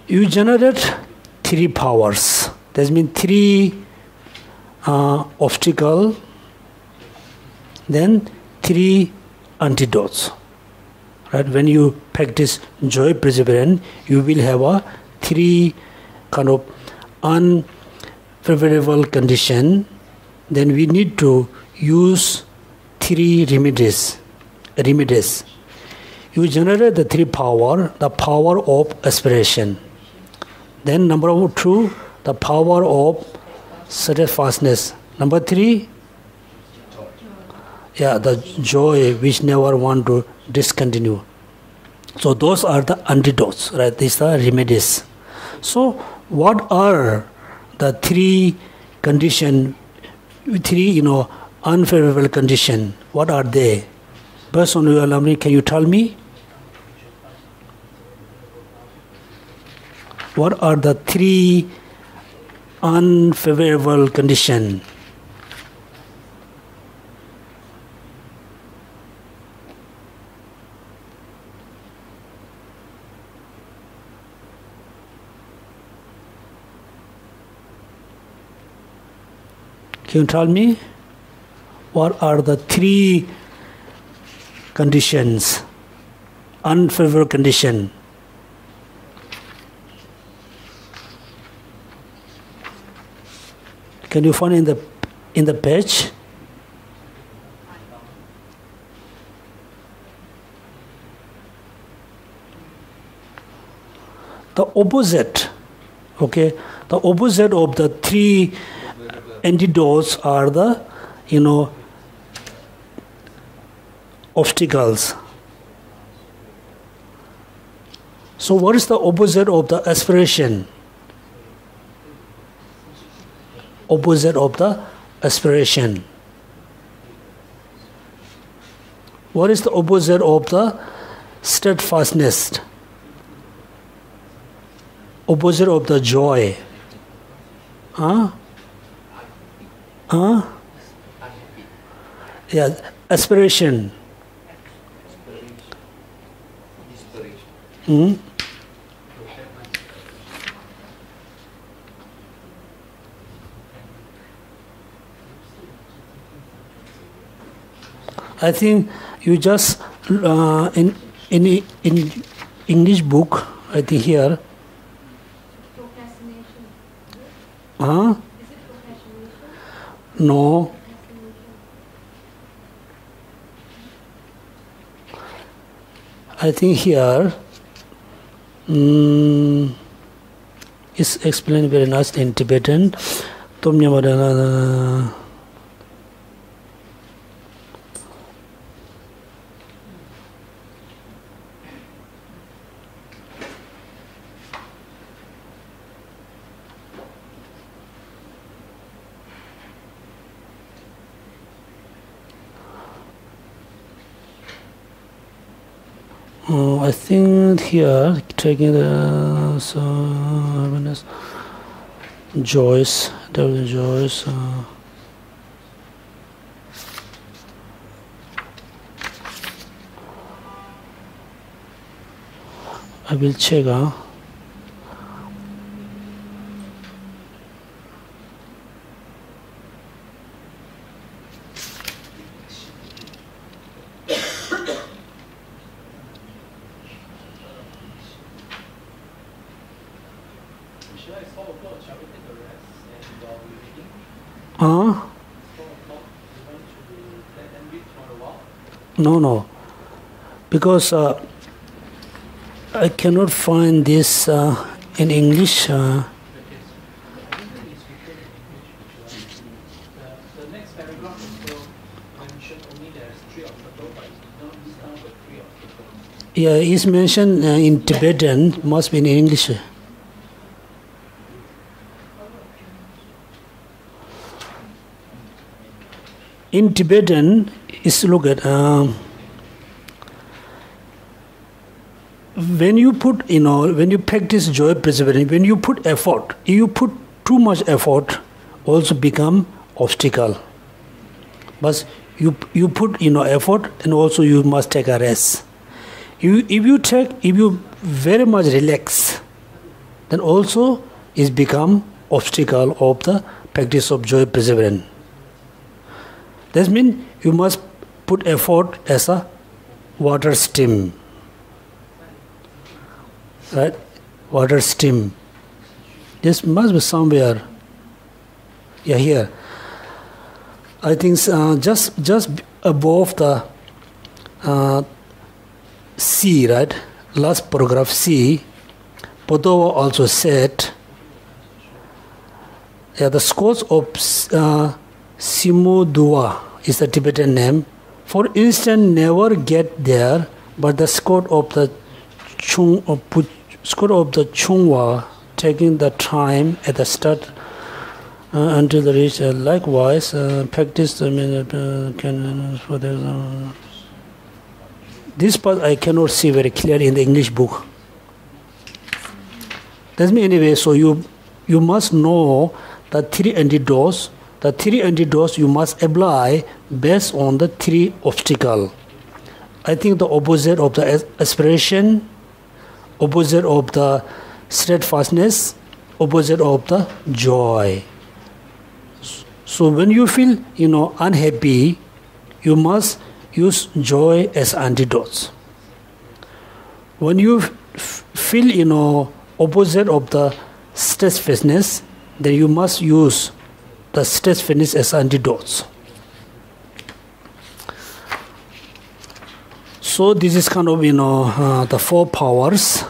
You generate 3 powers. That means 3 obstacles, then 3 antidotes. Right? When you practice joy perseverance, you will have a 3 kind of unfavorable condition. Then we need to use 3 remedies. You generate the 3 power, the power of aspiration. Then number 2, the power of steadfastness. Number 3, the joy which never want to discontinue. So those are the antidotes, right? These are remedies. So what are the 3 conditions? 3 unfavorable condition. What are they? Based on your Lamrim, can you tell me? What are the 3 unfavorable condition? Can you tell me? What are the 3 conditions, unfavorable condition? Can you find in the page? The opposite, okay? The opposite of the 3 antidotes are the, obstacles. So what is the opposite of the aspiration? Opposite of the aspiration. What is the opposite of the steadfastness? Opposite of the joy? Yeah, aspiration. I think you just in English book, I think here. Procrastination. Huh? Is it procrastination? No. I think here is explained very nice in Tibetan. I think here taking the joyous, joyous. I will check. No, because I cannot find this in English. The next paragraph also mentioned only there's 3 obstacles, but it's not listed the 3 obstacles. Yeah, it's mentioned in Tibetan, must be in English. In Tibetan, is look at when you put, when you practice joy perseverance, when you put effort, you put too much effort, also become obstacle. But you put effort, and also you must take a rest. If you very much relax, then also is become obstacle of the practice of joy perseverance. That means you must put effort as a water stream. Right? Water stream. This must be somewhere. Yeah, here. I think just above the C, right? Last paragraph C, Podova also said, the scores of Simudua is the Tibetan name. For instance, never get there, but the score of the Chungwa, taking the time at the start until the reach. Likewise, practice can for the. This part I cannot see very clear in the English book. That's me anyway. So you must know the 3 antidotes. The 3 antidotes you must apply based on the 3 obstacles. I think the opposite of the aspiration, opposite of the steadfastness, opposite of the joy. So when you feel, unhappy, you must use joy as antidotes. When you feel, opposite of the steadfastness, then you must use the steadfastness as antidotes. So this is kind of, the 4 powers.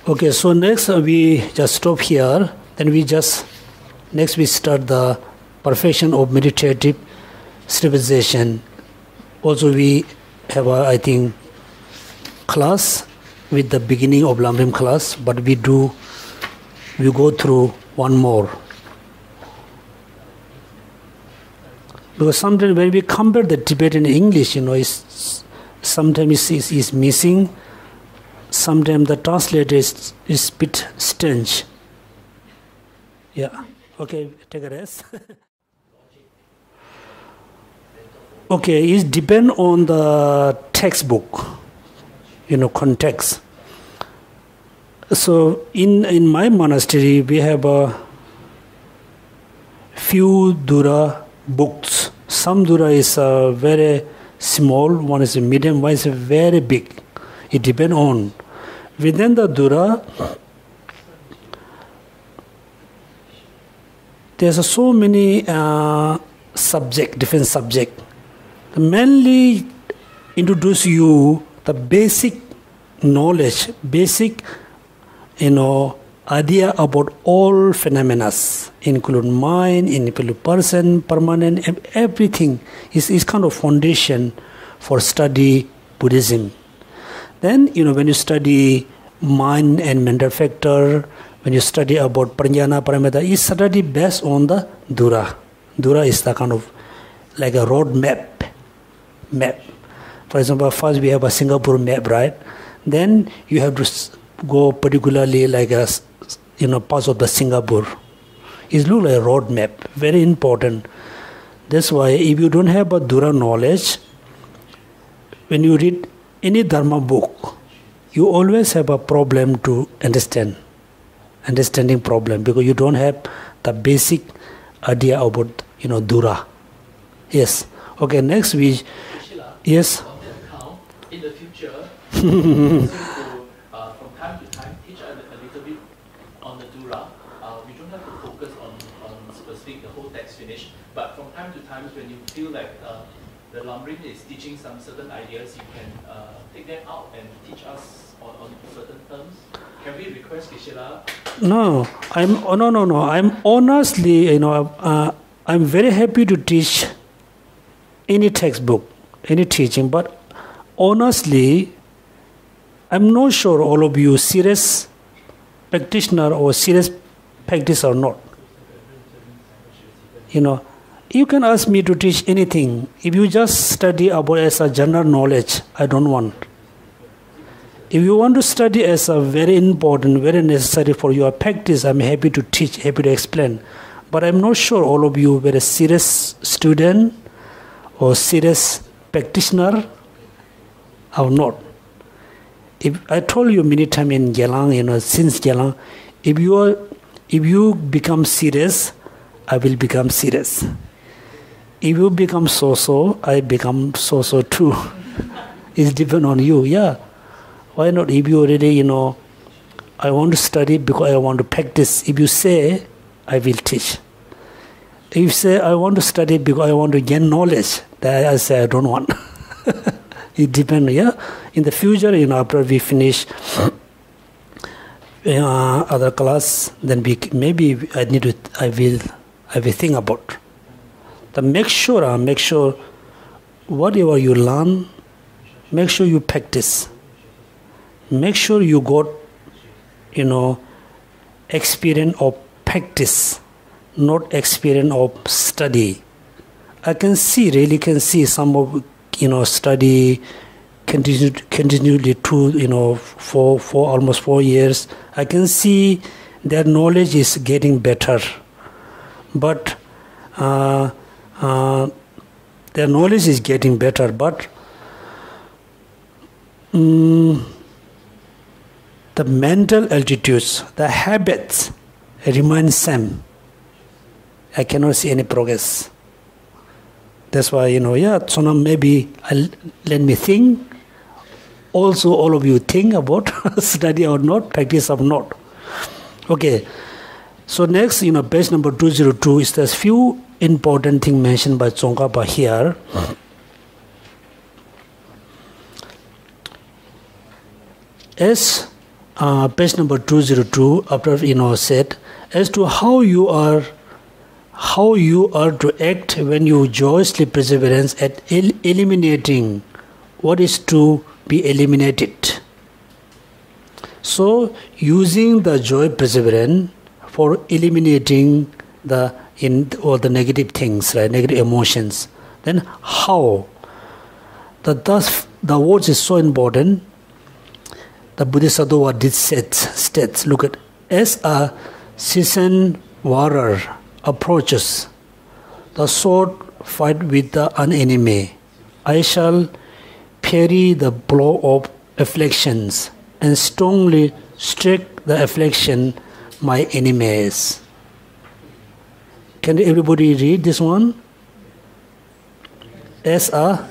Okay, so next we just stop here. Then next we start the perfection of meditative stabilization. Also we have I think, class with the beginning of Lamrim class, but we go through one more. Because sometimes when we compare the Tibetan English, sometimes is missing. Sometimes the translator is a bit strange. Yeah. Okay, take a rest. Okay, it depends on the textbook, context. So in my monastery, we have a few Dura books. Some Dura is very small, one is a medium, one is very big. It depends on. Within the Dura, there's so many different subjects. mainly introduce you the basic knowledge, basic, idea about all phenomena, include mind, include person, permanent, everything is kind of foundation for study Buddhism. Then, when you study mind and mental factor, when you study about prajnana, paramita, is study based on the Dura. Dura is the kind of like a road map. For example, first we have a Singapore map, right? Then you have to go particularly like a, parts of the Singapore. It looks like a road map, very important. That's why if you don't have a Dura knowledge, when you read any Dharma book, you always have a problem to understanding problem, because you don't have the basic idea about, Dura. Yes. Okay, next we... Geshe-la, Yes. on that account, in the future, from time to time, teach a little bit on the Dura. We don't have to focus on specific, the whole text finish, but from time to time, when you feel like the Lamrim is teaching some certain ideas, you can take them out and teach us on certain terms. Can we request Geshe-la? No. I'm honestly, I'm very happy to teach any textbook, any teaching, but honestly, I'm not sure all of you serious practitioner or serious practice or not. You can ask me to teach anything. If you just study about as a general knowledge, I don't want. If you want to study as a very important, very necessary for your practice, I'm happy to teach, happy to explain. But I'm not sure all of you were a serious student or serious practitioner or not. If I told you many times in Gelang, since Gelang, if you become serious, I will become serious. If you become so-so, I become so-so too. It's depend on you, yeah. Why not? If you already, I want to study because I want to practice. If you say, I will teach. If you say, I want to study because I want to gain knowledge, then I say, I don't want. It depends, yeah. In the future, after we finish other class, then maybe I will think about. Make sure whatever you learn, make sure you practice. Make sure you got, experience of practice, not experience of study. I really can see some of, study continually for almost 4 years. I can see their knowledge is getting better. But their knowledge is getting better, but the mental attitudes, the habits remain same. I cannot see any progress. That's why, so now maybe let me think. Also, all of you think about study or not, practice or not. Okay. So next, page number 202 is there's few important things mentioned by Tsongkhapa here. As page number 202, after said, as to how you are to act when you joyously perseverance at eliminating what is to be eliminated. So using the joy perseverance for eliminating the negative things, right, negative emotions. Then how? The words is so important. The Bodhisattva did states, look at, as a seasoned warrior approaches the sword fight with the enemy, I shall parry the blow of afflictions and strongly strike the affliction my enemies. Can everybody read this one? As a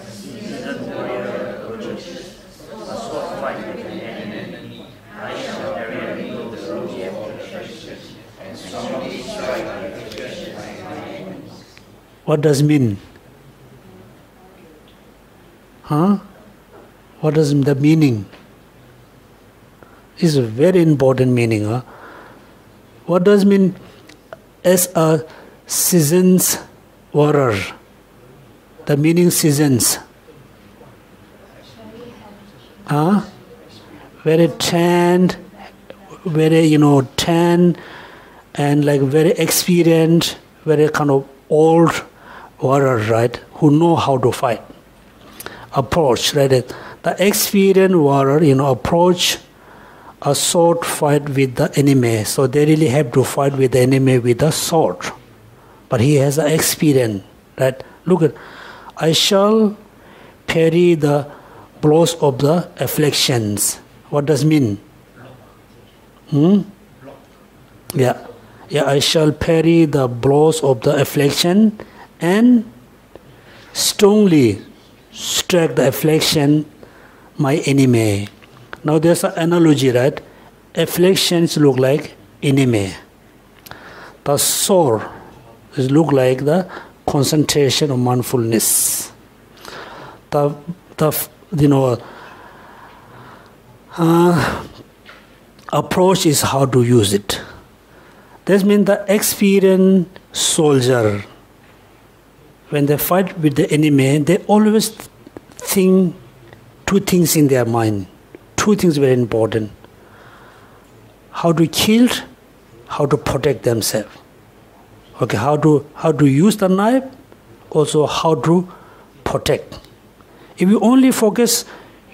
what does it mean? Huh? What is the meaning? It's a very important meaning. Huh? What does mean as a seasons water? The meaning seasons. Huh? Very tanned, very tan, and like very experienced, very kind of old warrior, right? Who know how to fight. Approach, right? The experienced warrior, approach a sword fight with the enemy. So they really have to fight with the enemy with a sword. But he has an experience, right? Look at, I shall parry the blows of the afflictions. What does it mean? Yeah, I shall parry the blows of the affliction and strongly strike the affliction, my enemy. Now there's an analogy, right? Afflictions look like enemy. The sword look like the concentration of mindfulness. Approach is how to use it. That means the experienced soldier, when they fight with the enemy, they always think two things in their mind. Two things very important. How to kill, how to protect themselves. Okay, how to use the knife, also how to protect. If you only focus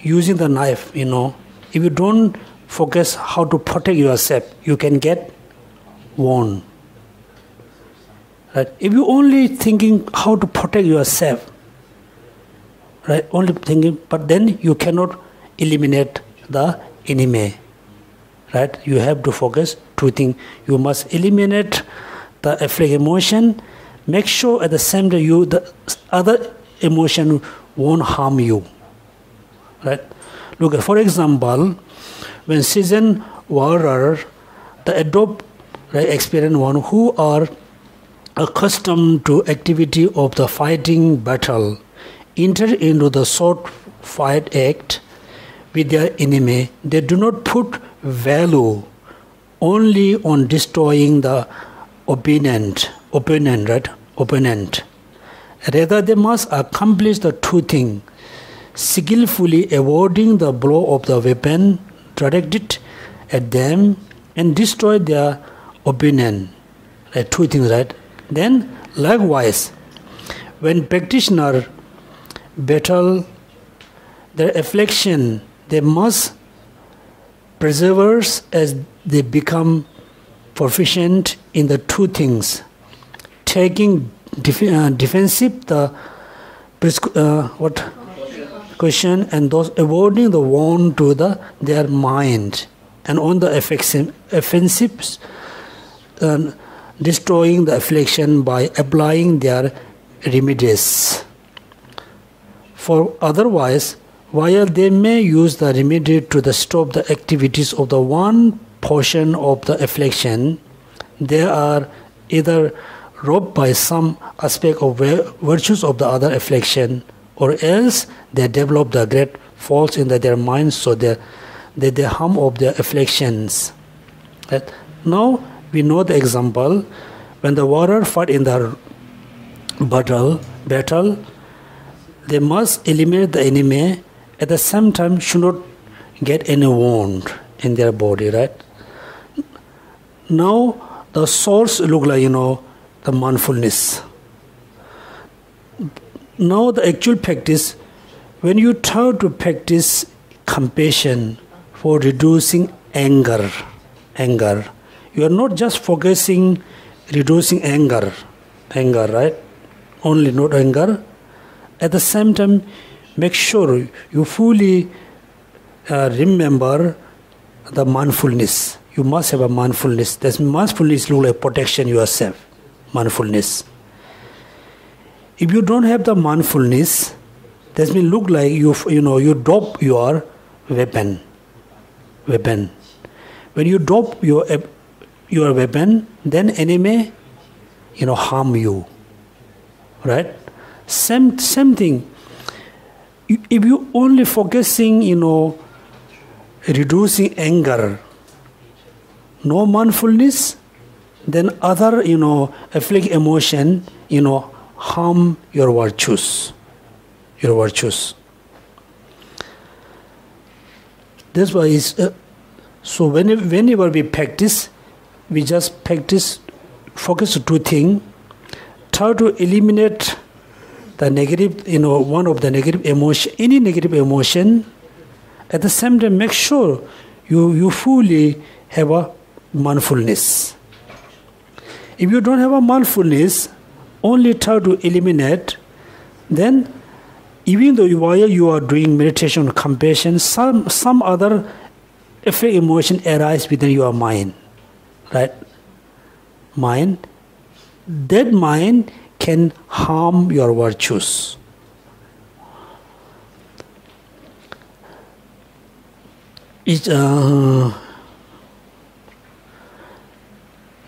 using the knife, if you don't focus how to protect yourself, you can get wound. Right? If you only thinking how to protect yourself, right? Only thinking, but then you cannot eliminate the enemy. Right? You have to focus two things. You must eliminate the afflict emotion. Make sure at the same time the other emotion won't harm you. Right? Look, for example, when seasoned warrior, the adopt, right, experienced one who are accustomed to activity of the fighting battle, enter into the sword fight act with their enemy, they do not put value only on destroying the opponent. Rather, they must accomplish the two things: skillfully avoiding the blow of the weapon directed at them and destroy their opponent. Right? Two things, right? Then, likewise, when practitioner battle their affliction, they must persevere as they become proficient in the two things, taking defensive the question and those avoiding the wound to their mind, and on the offensive destroying the affliction by applying their remedies. For otherwise, while they may use the remedy to stop the activities of the one portion of the affliction, they are either robbed by some aspect of virtues of the other affliction, or else they develop the great faults in their minds, so that they harm of their afflictions. Right? Now we know the example when the warrior fight in the battle, they must eliminate the enemy. At the same time, should not get any wound in their body. Right? Now the source look like the mindfulness. Now the actual practice, when you try to practice compassion for reducing anger, you are not just focusing reducing anger, right? Only not anger. At the same time, make sure you fully remember the mindfulness. You must have a mindfulness. That mindfulness look like protection yourself. Mindfulness. If you don't have the mindfulness, that means look like you drop your weapon. When you drop your weapon, then enemy harm you. Right? Same thing. if you only focusing, reducing anger, no mindfulness, then other, afflict emotion, harm your virtues. That's why so whenever we practice, we just practice, focus on two things. Try to eliminate the negative, one of the negative emotion, any negative emotion. At the same time, make sure you fully have a mindfulness. If you don't have a mindfulness, only try to eliminate, then even though while you are doing meditation on compassion, some other affect emotion arise within your mind, right? Mind. That mind can harm your virtues. It's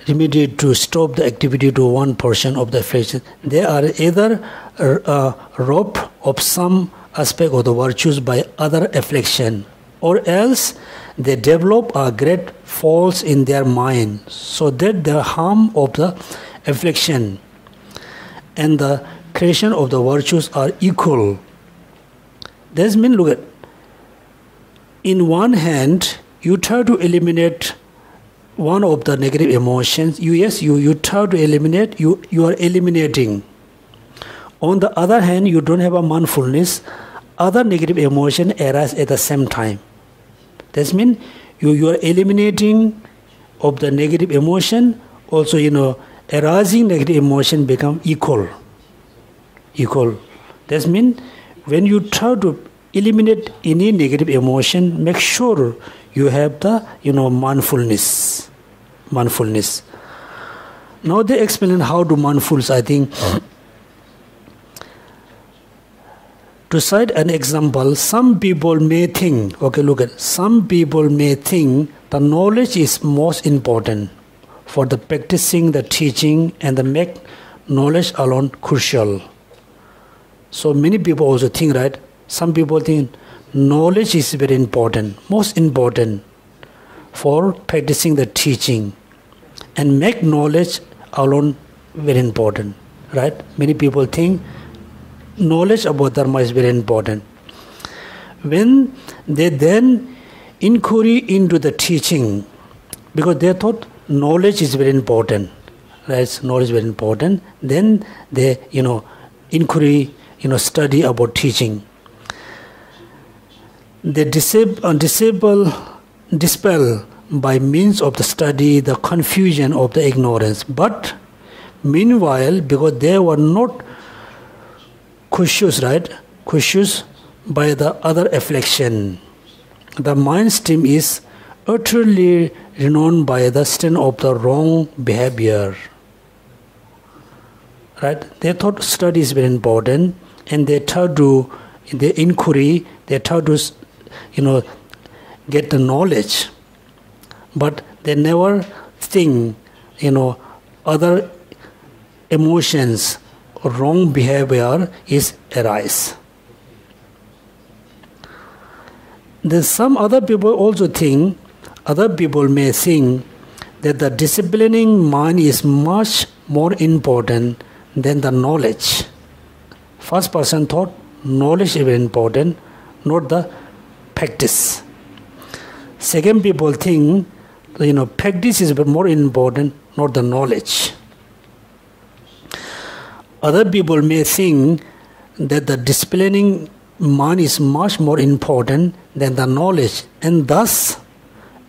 remedy to stop the activity to 1% of the affliction. They are either robbed of some aspect of the virtues by other affliction, or else they develop a great faults in their mind, so that the harm of the affliction and the creation of the virtues are equal. This means, look at, in one hand, you try to eliminate one of the negative emotions. You try to eliminate, you are eliminating. On the other hand, you don't have a mindfulness, other negative emotion arise at the same time. That means you are eliminating of the negative emotion, also arising negative emotion become equal. That means when you try to eliminate any negative emotion, make sure you have the mindfulness. Now they explain how to mindfulness. I think to cite an example, some people may think the knowledge is most important for the practicing the teaching, and the make knowledge alone crucial. So many people also think, right? Some people think knowledge is very important, most important for practicing the teaching, and make knowledge alone very important, right? Many people think knowledge about Dharma is very important. When they then inquiry into the teaching, because they thought knowledge is very important, right? Knowledge is very important. Then they, inquiry, study about teaching. They dispel by means of the study the confusion of the ignorance. But meanwhile, because they were not cautious, right? Cautious by the other affliction, the mind stream is utterly renowned by the stain of the wrong behavior. Right? They thought study is very important, and they tried to, in the inquiry, they tried to, get the knowledge, but they never think, other emotions, wrong behavior is arise. Then some other people may think that the disciplining mind is much more important than the knowledge. First person thought knowledge is very important, not the practice. Second people think, practice is more important, not the knowledge. Other people may think that the disciplining mind is much more important than the knowledge, and thus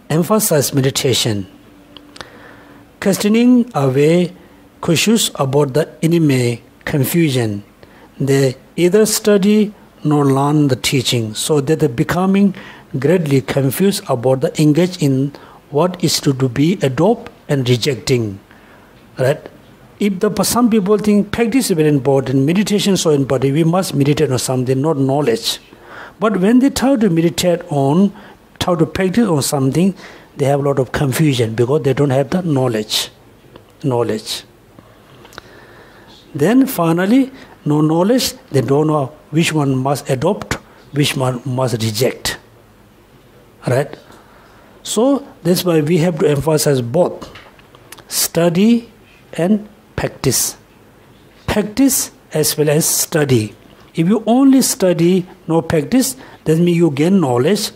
emphasize meditation. Questioning away cautious about the enemy confusion, they either study nor learn the teaching, so that they becoming greatly confused about the engage in what is to be adopt and rejecting. Right? Some people think practice is very important, meditation is so important, we must meditate on something, not knowledge. But when they try to practice on something, they have a lot of confusion because they don't have the knowledge. Then finally, no knowledge, they don't know which one must adopt which one must reject. Right? So that's why we have to emphasize both study and practice. Practice as well as study. If you only study, no practice, that means you gain knowledge.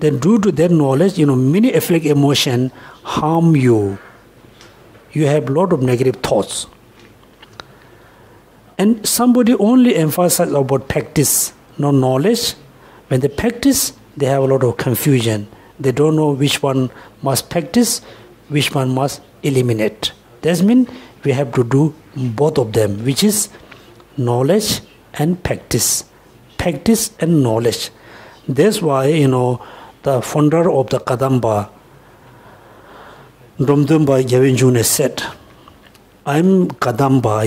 Then due to that knowledge, many afflict emotion harm you. You have a lot of negative thoughts. And somebody only emphasizes about practice, no knowledge. When they practice, they have a lot of confusion. They don't know which one must practice, which one must eliminate. That means we have to do both of them, which is knowledge and practice. Practice and knowledge. That's why, the founder of the Kadamba, Domdumba Gyawenjune said, I'm Kadamba,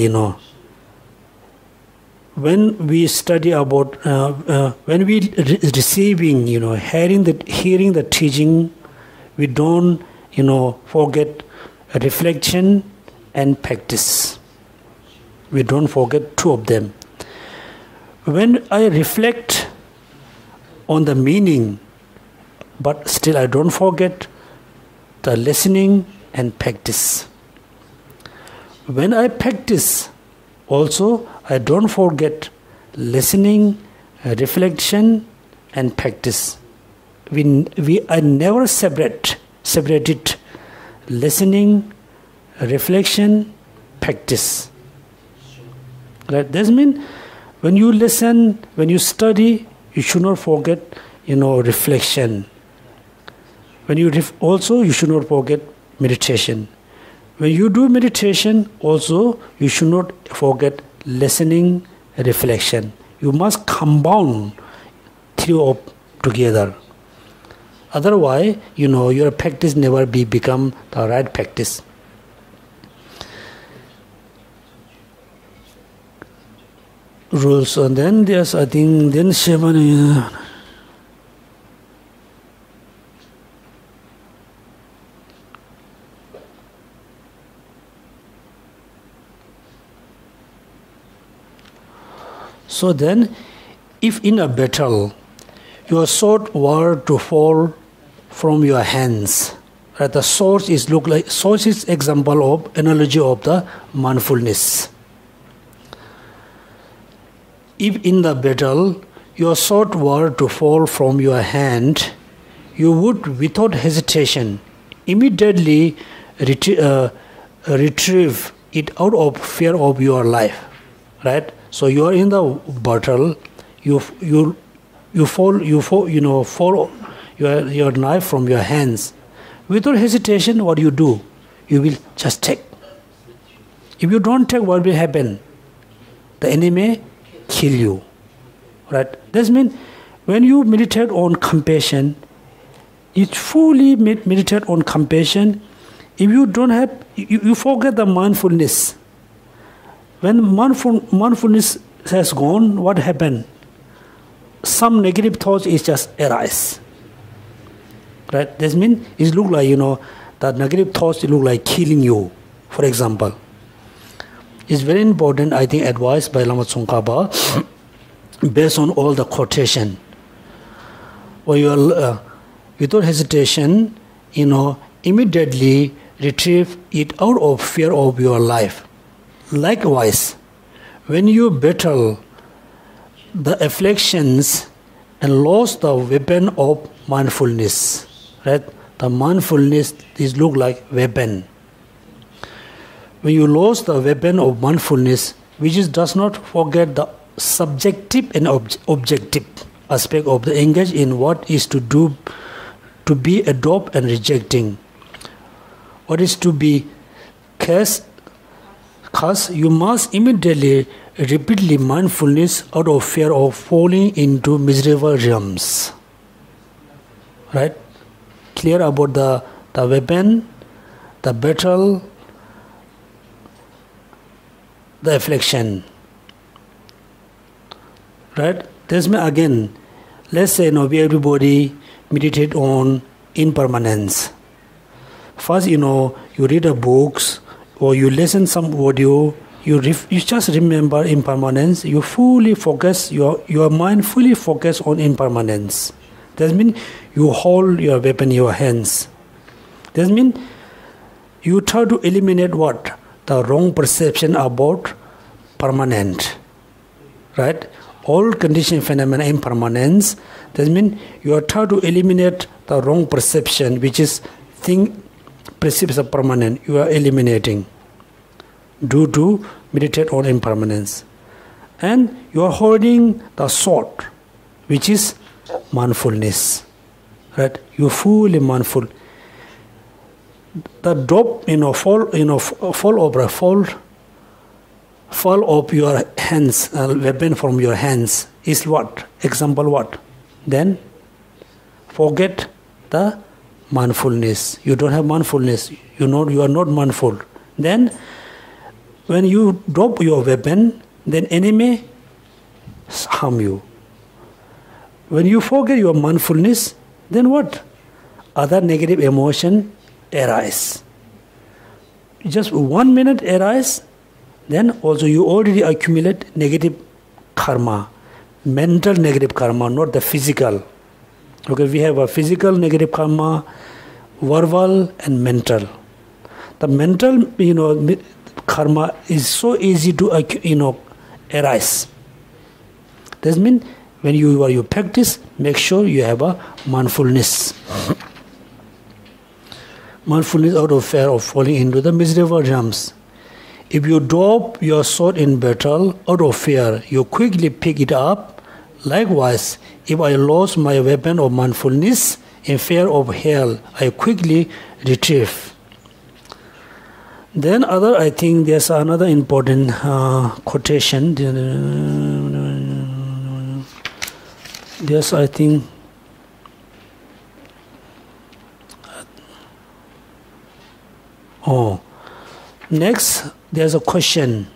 When we study about, when we receiving, hearing the teaching, we don't, forget reflection and practice. We don't forget two of them. When I reflect on the meaning, but still I don't forget the listening and practice. When I practice, also I don't forget listening, reflection and practice. I never separated listening, reflection, practice. Right? That means when you listen, when you study, you should not forget, reflection. When you also, you should not forget meditation. When you do meditation, also, you should not forget listening, reflection. You must combine three of together. Otherwise, your practice never become the right practice. Rules, and then there's, I think, then Shivan. So then, if in a battle, your sword were to fall from your hands, right? The sword is example of analogy of the mindfulness. If in the battle, your sword were to fall from your hand, you would, without hesitation, immediately retrieve it out of fear of your life, right? So you are in the battle, you fall your knife from your hands. Without hesitation, what you do? You will just take. If you don't take, what will happen? The enemy kill you, right? That means when you meditate on compassion, you fully meditate on compassion. If you don't have, you forget the mindfulness. When mindfulness has gone, what happened? Some negative thoughts is just arise, right? That means it look like, the negative thoughts look like killing you, for example. It's very important, I think, advice by Lama Tsongkhapa, based on all the quotation. Where you are, without hesitation, immediately retrieve it out of fear of your life. Likewise, when you battle the afflictions and lost the weapon of mindfulness, right? The mindfulness is look like weapon. When you lost the weapon of mindfulness, which does not forget the subjective and objective aspect of the engage in what is to do, to be adopt and rejecting. What is to be cast, you must immediately, repeatedly mindfulness out of fear of falling into miserable realms. Right? Clear about the weapon, the battle, the affliction. Right? This means again, let's say we everybody meditate on impermanence. First, you read a books or you listen some audio, you just remember impermanence. You fully focus, your mind fully focus on impermanence. That means you hold your weapon in your hands. That means you try to eliminate what? The wrong perception about permanent. Right? All conditioned phenomena impermanence. That means you are trying to eliminate the wrong perception, which is perceives as permanent. You are eliminating due to meditate on impermanence. And you are holding the sword, which is mindfulness. Right? You are fully mindful. The drop, fall of your hands, weapon from your hands is what? Example what? Then forget the mindfulness. You don't have mindfulness. You know you are not mindful. Then when you drop your weapon, then enemy harm you. When you forget your mindfulness, then what? Other negative emotion arise. Just 1 minute arise, then also you already accumulate negative karma, mental negative karma, not the physical. Okay, we have a physical negative karma, verbal and mental. The mental, karma is so easy to, arise. That means when you practice, make sure you have a mindfulness. Mindfulness out of fear of falling into the miserable realms. If you drop your sword in battle out of fear, you quickly pick it up. Likewise, if I lost my weapon of mindfulness in fear of hell, I quickly retrieve. Then I think there's another important quotation. Yes, I think. Next, there's a question.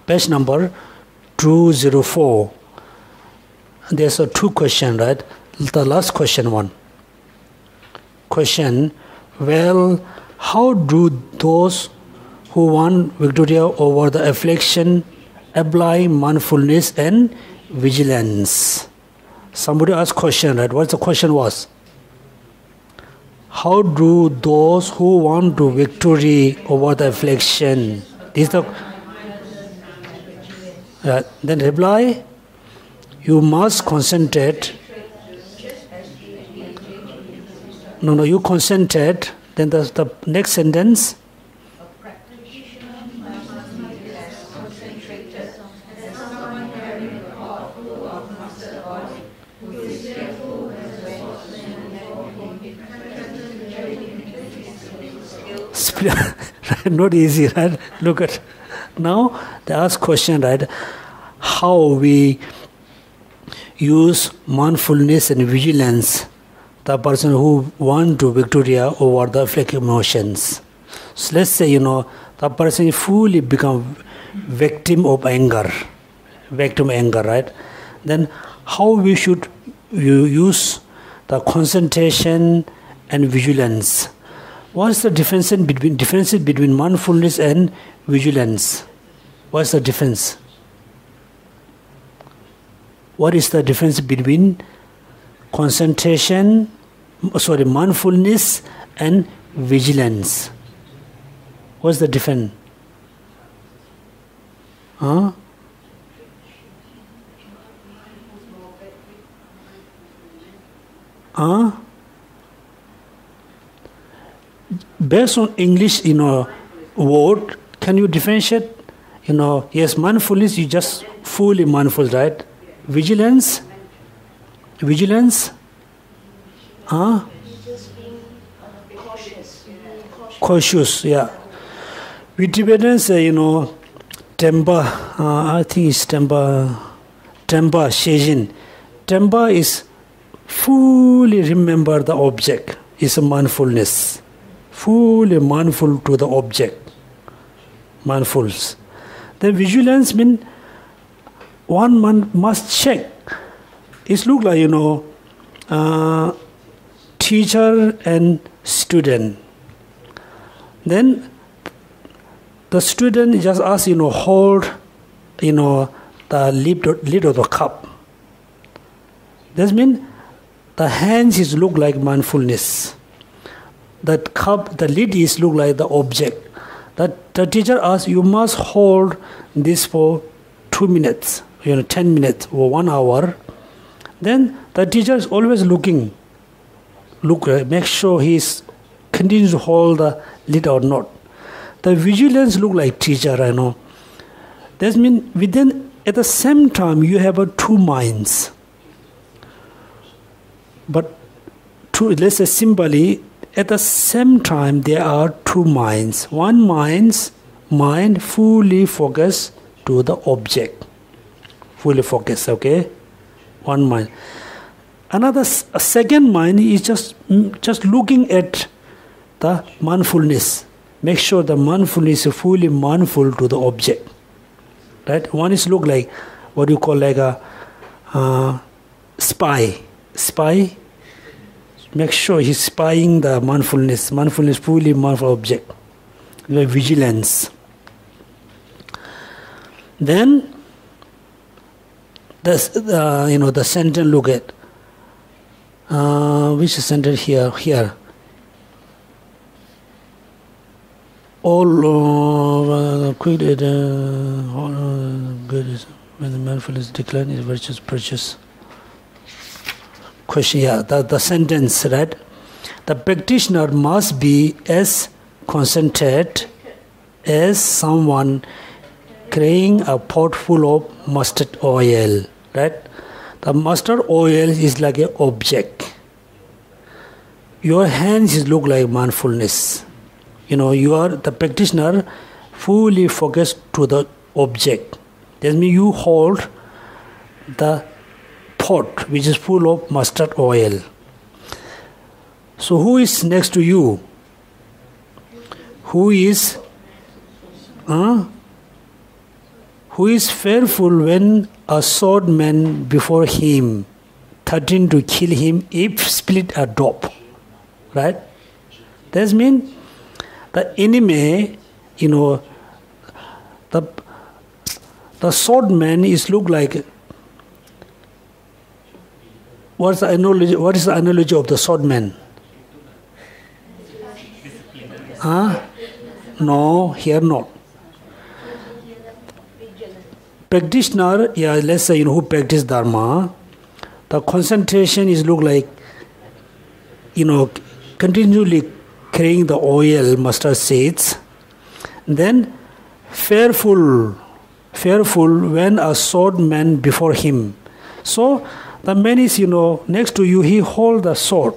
Page number 204. There's a two question, right? The last question one. Question, well, how do those who want victory over the affliction apply mindfulness and vigilance? Somebody asked question, right? What the question was? How do those who want to victory over the affliction? This is the then reply, you must concentrate. No, you concentrate. Then the next sentence. Not easy, right? Look at now they ask question, right? How we use mindfulness and vigilance. The person who want to victory over the afflictive emotions. So let's say, the person fully become victim of anger, right? Then how we should use the concentration and vigilance? What's the differences between mindfulness and vigilance? What's the difference? What is the difference between mindfulness and vigilance? What's the difference? Based on English, word, can you differentiate? Yes, mindfulness, you just fully mindful, right? Vigilance? Cautious, yeah. With Tibetans, Tempa, I think it's Tempa Shejin. Tempa is fully remember the object, is a mindfulness. fully mindful to the object. Mindfuls. The vigilance means one man must check. It looks like, teacher and student. Then the student just asks, hold, the lid of the cup. That means the hands is look like mindfulness. That cup, the lid is look like the object. That the teacher asks, you must hold this for 2 minutes, 10 minutes or 1 hour. Then the teacher is always looking, make sure he continues to hold the lid or not. The vigilance look like teacher, That means within, at the same time, you have 2 minds. But let's say simply, at the same time, there are 2 minds. One mind fully focused to the object. Fully focused, okay? One mind. A second mind is just looking at the mindfulness. Make sure the mindfulness is fully mindful to the object. Right? One is look like what you call like a spy. Spy. Make sure he's spying the mindfulness. Mindfulness fully mindful object. The vigilance. Then the sentence look at. Which sentence here? Here. All quick good is when the mindfulness decline is virtuous purchase. Question, yeah, the sentence, right? The practitioner must be as concentrated as someone carrying a pot full of mustard oil, right? The mustard oil is like an object. Your hands look like mindfulness. You are the practitioner fully focused to the object. That means you hold the pot which is full of mustard oil. So who is next to you? Who is fearful when a swordman before him threatened to kill him if split a drop? Right? That means the enemy, the swordman is look like. What is the analogy of the swordman? No, here not. Practitioner, let's say who practice Dharma, the concentration is look like continually carrying the oil, mustard seeds. Then fearful when a swordman before him. So the man is next to you, he hold the sword.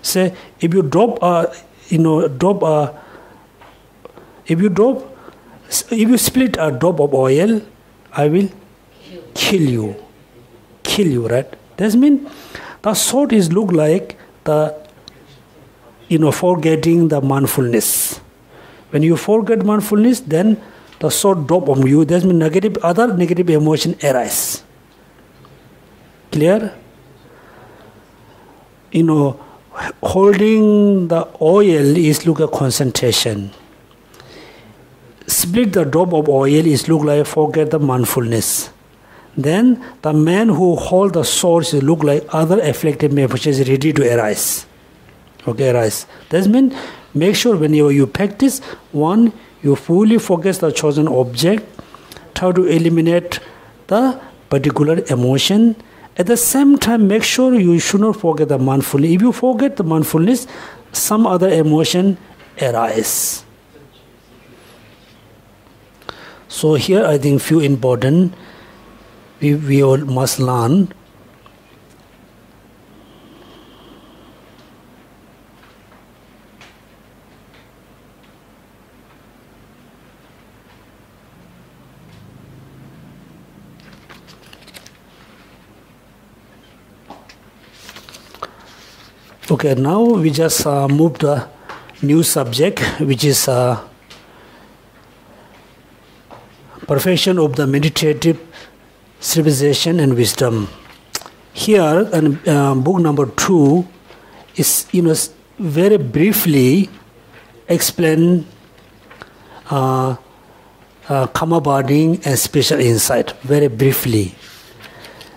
Say if you split a drop of oil, I will kill you. Kill you, right? That means the sword is look like the forgetting the mindfulness. When you forget mindfulness, then the sword drop on you. That means other negative emotion arise. Clear? Holding the oil is look at concentration. Split the drop of oil is look like forget the mindfulness. Then the man who hold the sword is look like other afflicted emotions is ready to arise. Okay, arise. That means make sure whenever you practice, one, you fully focus the chosen object, try to eliminate the particular emotion. At the same time, make sure you should not forget the mindfulness. If you forget the mindfulness, some other emotion arise. So here I think few important we all must learn. Okay, now we just move the new subject, which is perfection of the meditative civilization and wisdom. Here, book number 2 is, very briefly explain karma bonding and special insight, very briefly.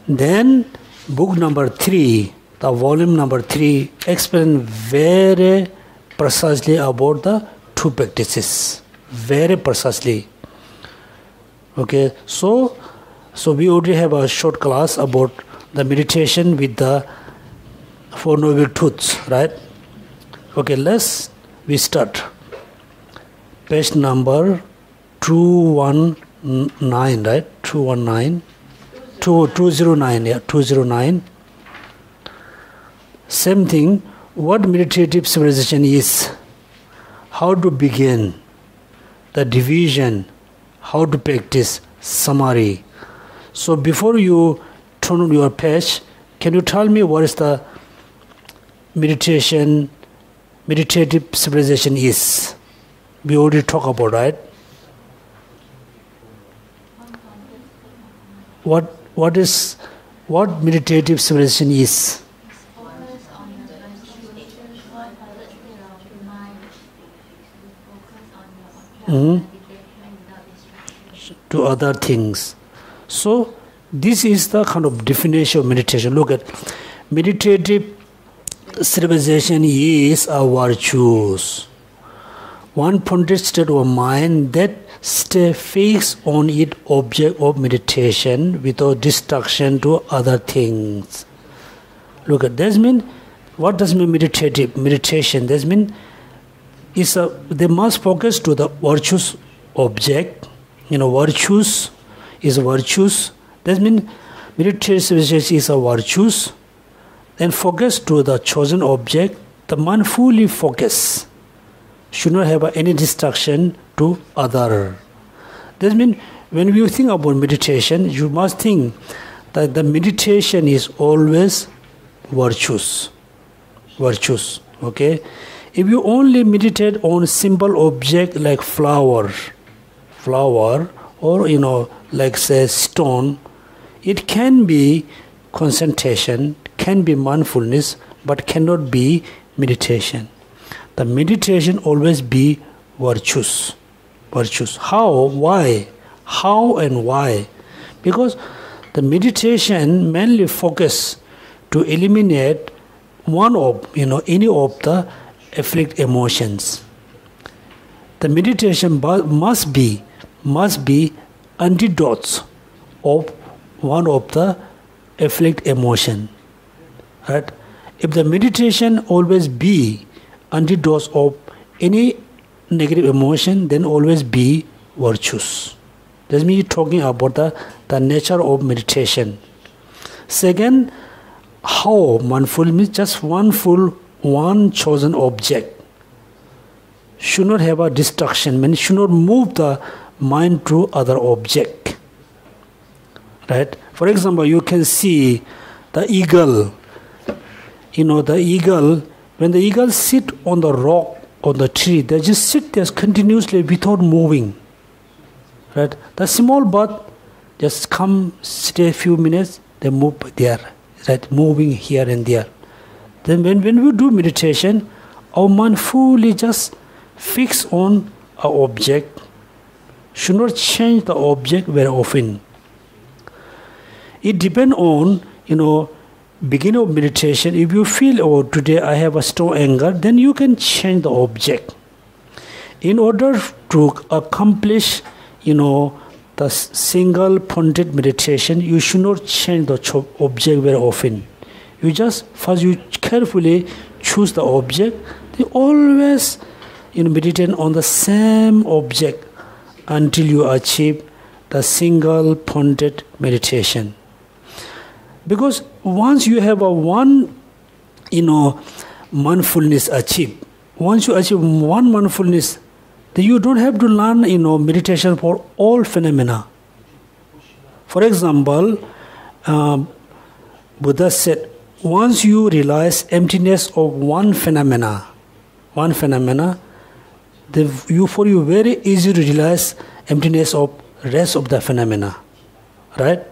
Then, book number 3, the volume number 3, explain very precisely about the 2 practices, very precisely. Okay, so we already have a short class about the meditation with the 4 noble truths, right? Okay, we start. Page number 219, right? 209, 209, yeah, 209. Same thing. What meditative civilization is? How to begin? The division. How to practice? Summary. So before you turn on your page, can you tell me what is the meditative civilization is? We already talked about, right? What meditative civilization is? To other things. So this is the kind of definition of meditation. Look at meditative civilization is a virtues. One pointed state of mind that stay fixed on its object of meditation without distraction to other things. Look at this mean. What does mean meditative? Meditation. This mean they must focus to the virtuous object. Virtues is virtues. That means meditative civilization is a virtues. Then focus to the chosen object. The mind fully focus. Should not have any distraction to other. That means when you think about meditation, you must think that the meditation is always virtues. Virtues. Okay? If you only meditate on simple object like flower, or like say stone, it can be concentration, can be mindfulness, but cannot be meditation. The meditation always be virtues. How? Why? How and why? Because the meditation mainly focus to eliminate one of any of the afflict emotions. The meditation must be antidotes of one of the afflict emotion. Right? If the meditation always be antidotes of any negative emotion, then always be virtues. That means you're talking about the nature of meditation. Second, how mindful means just one chosen object. Should not have a distraction, means should not move the mind to other object. Right? For example, you can see the eagle. The eagle, when the eagle sit on the rock, on the tree, they just sit there continuously without moving. Right? The small bird just come, stay a few minutes, they move there. Right? Moving here and there. Then when we do meditation, our mind fully just fix on an object, should not change the object very often. It depends on, beginning of meditation. If you feel, today I have a strong anger, then you can change the object. In order to accomplish, the single pointed meditation, you should not change the object very often. You first you carefully choose the object. You always meditate on the same object until you achieve the single pointed meditation. Because once you have one mindfulness achieved, once you achieve one mindfulness, then you don't have to learn meditation for all phenomena. For example, Buddha said, once you realize emptiness of one phenomena, one phenomena, for you very easy to realize emptiness of rest of the phenomena. Right?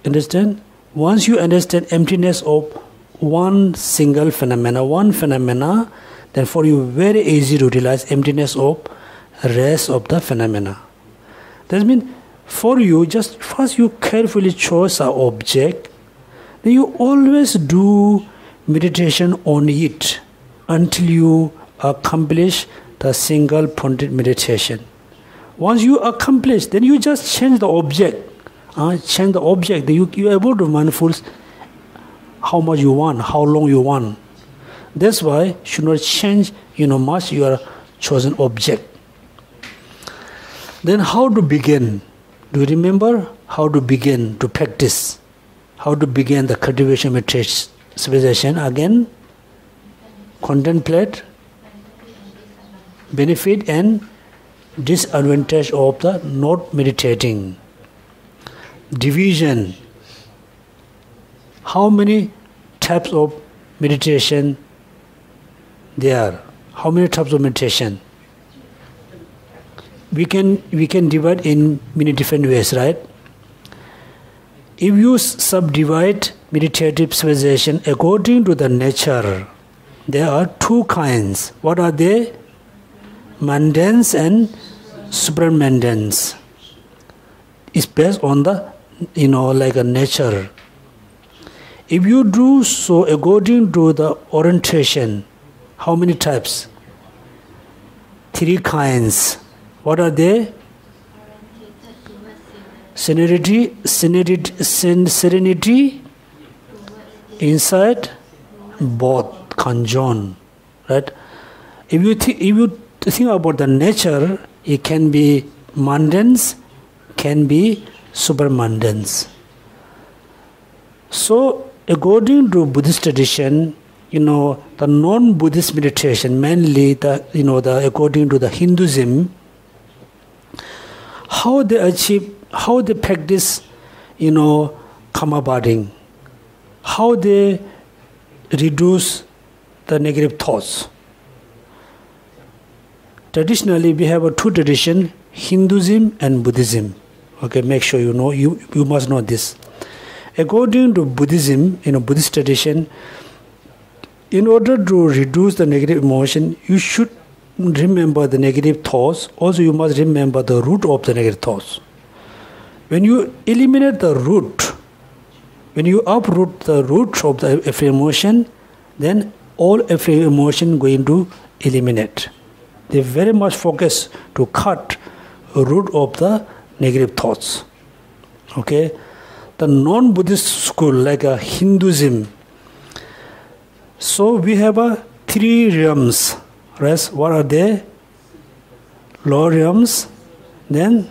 Understand? Once you understand emptiness of one single phenomena, then for you very easy to realize emptiness of rest of the phenomena. That means for you, just first you carefully choose an object, then you always do meditation on it until you accomplish the single pointed meditation. Once you accomplish, then you just change the object. Change the object. You are able to mindful how much you want, how long you want. That's why you should not change much your chosen object. Then how to begin? Do you remember how to begin to practice? How to begin the cultivation meditation civilization? Again, contemplate benefit and disadvantage of the not meditating. Division. How many types of meditation there are? How many types of meditation? We can divide in many different ways, right? If you subdivide meditative civilization according to the nature, there are two kinds. What are they? Mundanes and supramundanes. It's based on the like a nature. If you do so according to the orientation, how many types? Three kinds. What are they? Serenity, inside, both conjoined, right? If you think about the nature, it can be mundanes, can be supramundanes. So, according to Buddhist tradition, the non-Buddhist meditation, mainly according to the Hinduism, how they practice, karma barding, how they reduce the negative thoughts. Traditionally, we have two traditions, Hinduism and Buddhism. Okay, make sure you know, you must know this. According to Buddhism, Buddhist tradition, in order to reduce the negative emotion, you should remember the negative thoughts. Also, you must remember the root of the negative thoughts. When you eliminate the root, when you uproot the root of the every emotion, then all every emotion going to eliminate. They very much focus to cut the root of the negative thoughts. Okay, the non-Buddhist school like a Hinduism. So we have three realms. Right? What are they? Lower realms, then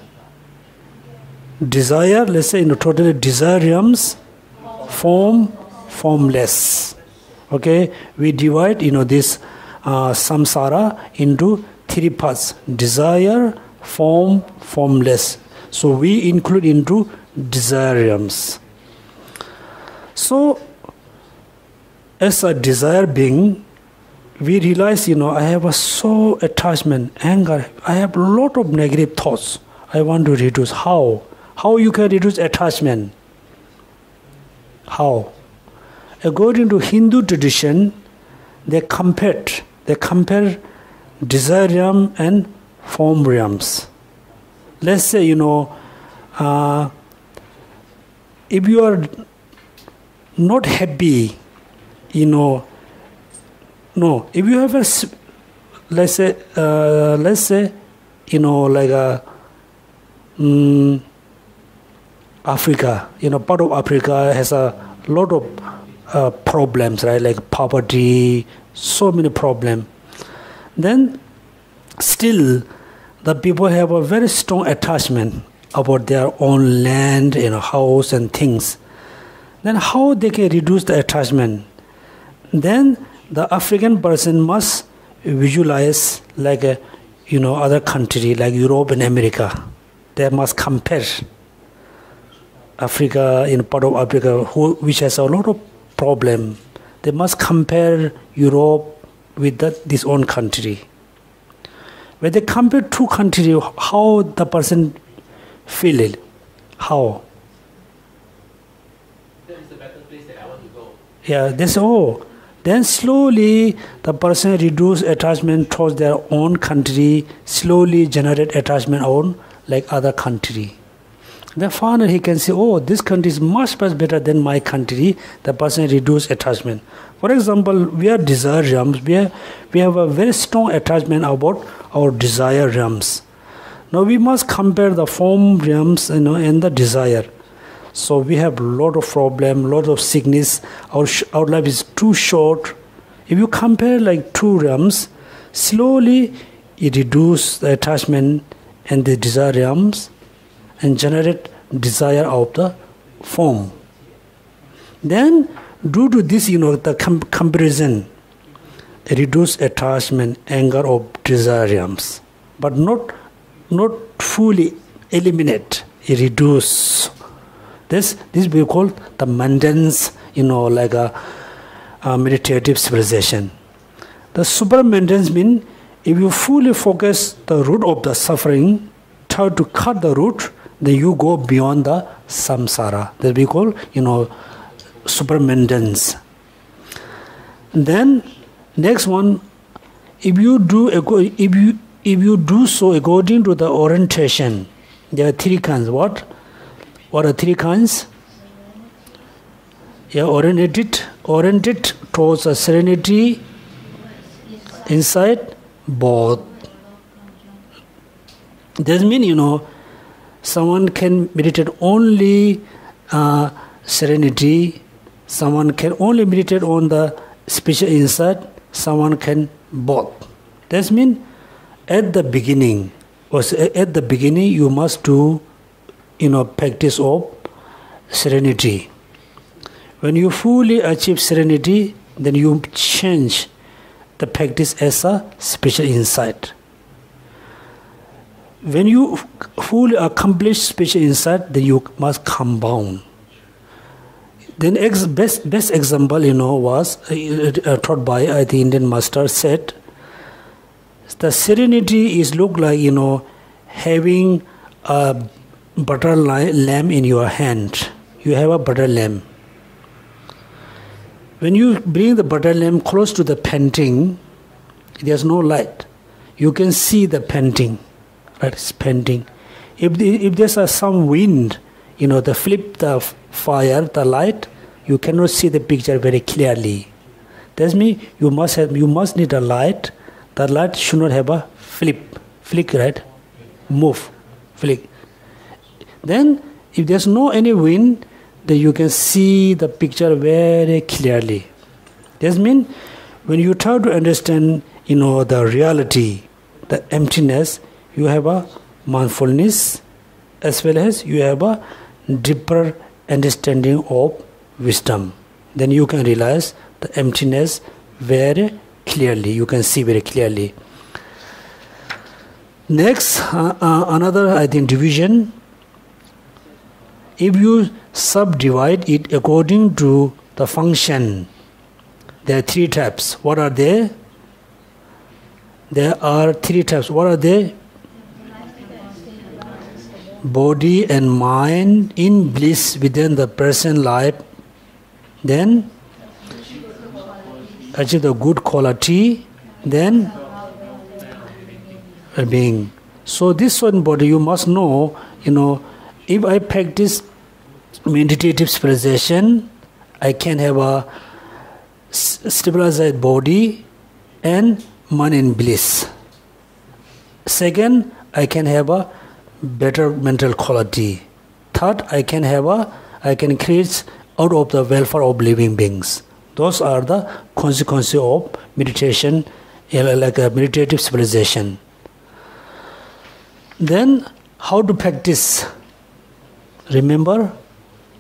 desire. Let's say totally desire realms, form, formless. Okay, we divide this samsara into three parts: desire, form, formless. So we include into desire realms. So as a desire being, we realize, I have a so attachment, anger. I have a lot of negative thoughts. I want to reduce. How? How you can reduce attachment? How? According to Hindu tradition, they compare desire realm and form realms. Let's say, if you are not happy, no, if you have a, let's say, like Africa, part of Africa has a lot of problems, right? Like poverty, so many problems. Then, still, the people have a very strong attachment about their own land, house and things. Then, how they can reduce the attachment? Then, the African person must visualize like other country like Europe and America. They must compare Africa, part of Africa which has a lot of problem. They must compare Europe with this own country. When they compare two countries, how the person feel it? How? That is the better place that I want to go. Yeah, they say, oh. Then slowly the person reduce attachment towards their own country, slowly generate attachment on like other country. Then finally he can say, oh, this country is much better than my country. The person reduce attachment. For example, we are desire realms. We have a very strong attachment about our desire realms. Now we must compare the form realms, and the desire. So we have a lot of problem, lot of sickness. Our life is too short. If you compare like two realms, slowly you reduce the attachment and the desire realms and generate desire of the form. Then due to this, the comparison, reduce attachment, anger of desire realms, but not fully eliminate, reduce. This we call the maintenance, like a meditative civilization. The super maintenance means if you fully focus the root of the suffering, try to cut the root, then you go beyond the samsara. That we call, super maintenance. Then next one, if you do so according to the orientation, there are three kinds. What are three kinds? Yeah, oriented towards a serenity inside both. That means, someone can meditate only serenity, someone can only meditate on the spiritual insight, someone can both. That means at the beginning you must do practice of serenity. When you fully achieve serenity, then you change the practice as a spiritual insight. When you fully accomplish spiritual insight, then you must come down. Then best example, was taught by the Indian master said, the serenity is look like, having a butter lamp in your hand. You have a butter lamp. When you bring the butter lamp close to the painting, there's no light. You can see the painting, right? It's painting. If there's some wind, the flip the fire, the light, you cannot see the picture very clearly. That means you must need a light. The light should not have a flick, right? Move, flick. Then, if there's no any wind, then you can see the picture very clearly. That means when you try to understand, the reality, the emptiness, you have a mindfulness, as well as you have a deeper understanding of wisdom. Then you can realize the emptiness very clearly. You can see very clearly. Next, another, division. If you subdivide it according to the function, there are three types. What are they? There are three types. What are they? Body and mind in bliss within the present life. Then achieve the good quality. Then well-being. So this one body, you must know, if I practice meditative civilization, I can have a stabilized body and mind in bliss. Second, I can have a better mental quality. Third, I can create out of the welfare of living beings. Those are the consequences of meditation, like a meditative civilization. Then, how to practice? Remember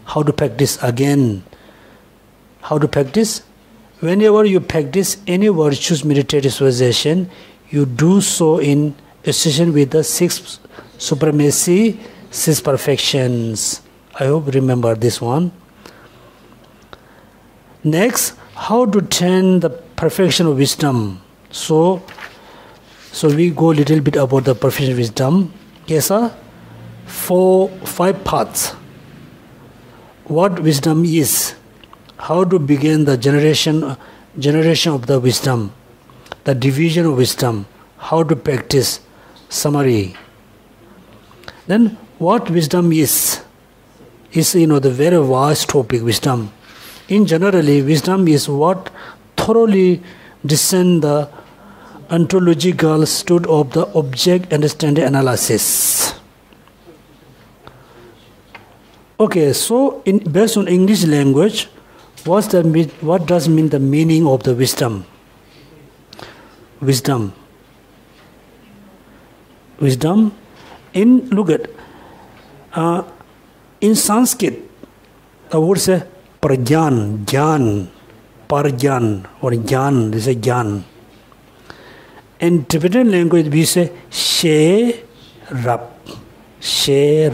how to practice again. How to practice? Whenever you practice any virtues meditative civilization, you do so in association with the six supremacy, six perfections. I hope you remember this one. Next, how to attain the perfection of wisdom. So we go a little bit about the perfect wisdom. Yes, sir. 5 parts. What wisdom is, how to begin the generation of the wisdom, the division of wisdom, how to practice, summary. Then what wisdom is the very vast topic, wisdom. In generally, wisdom is what thoroughly discern the ontological state of the object understanding analysis. Okay, so based on English language, what does mean the meaning of the wisdom? Wisdom. Look at in Sanskrit, the word is prajnan, parjan or jnan. This is jnan. In Tibetan language, we say she-rap. She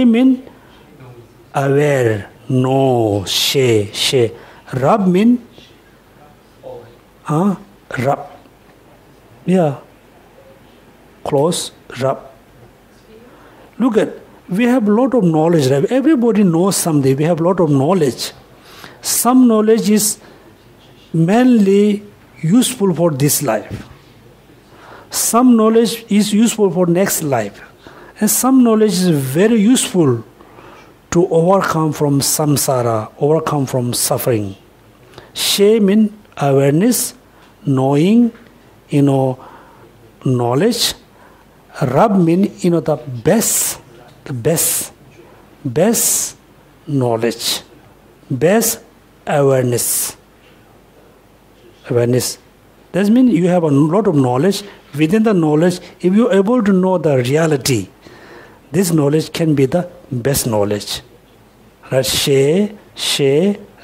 means aware, no, she. Rab means rub. Yeah, close, rub. Look at, we have a lot of knowledge, right? Everybody knows something. We have a lot of knowledge. Some knowledge is mainly useful for this life. Some knowledge is useful for next life. And some knowledge is very useful to overcome from samsara, overcome from suffering. She means awareness, knowing, knowledge. Rab means, the best knowledge, best awareness. That means you have a lot of knowledge. Within the knowledge, if you are able to know the reality, this knowledge can be the best knowledge. Right?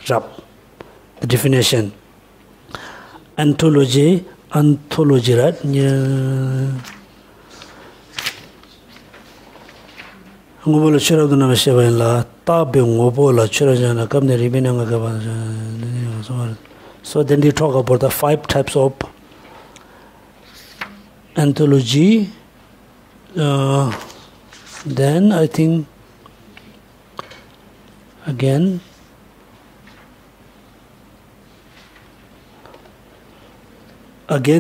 Rab. The definition. Ontology, right? Ngobola chura duna mesheba la tabe ngobola chura jana kamne ribina ngaba. So then they talk about the 5 types of ontology. Then I think again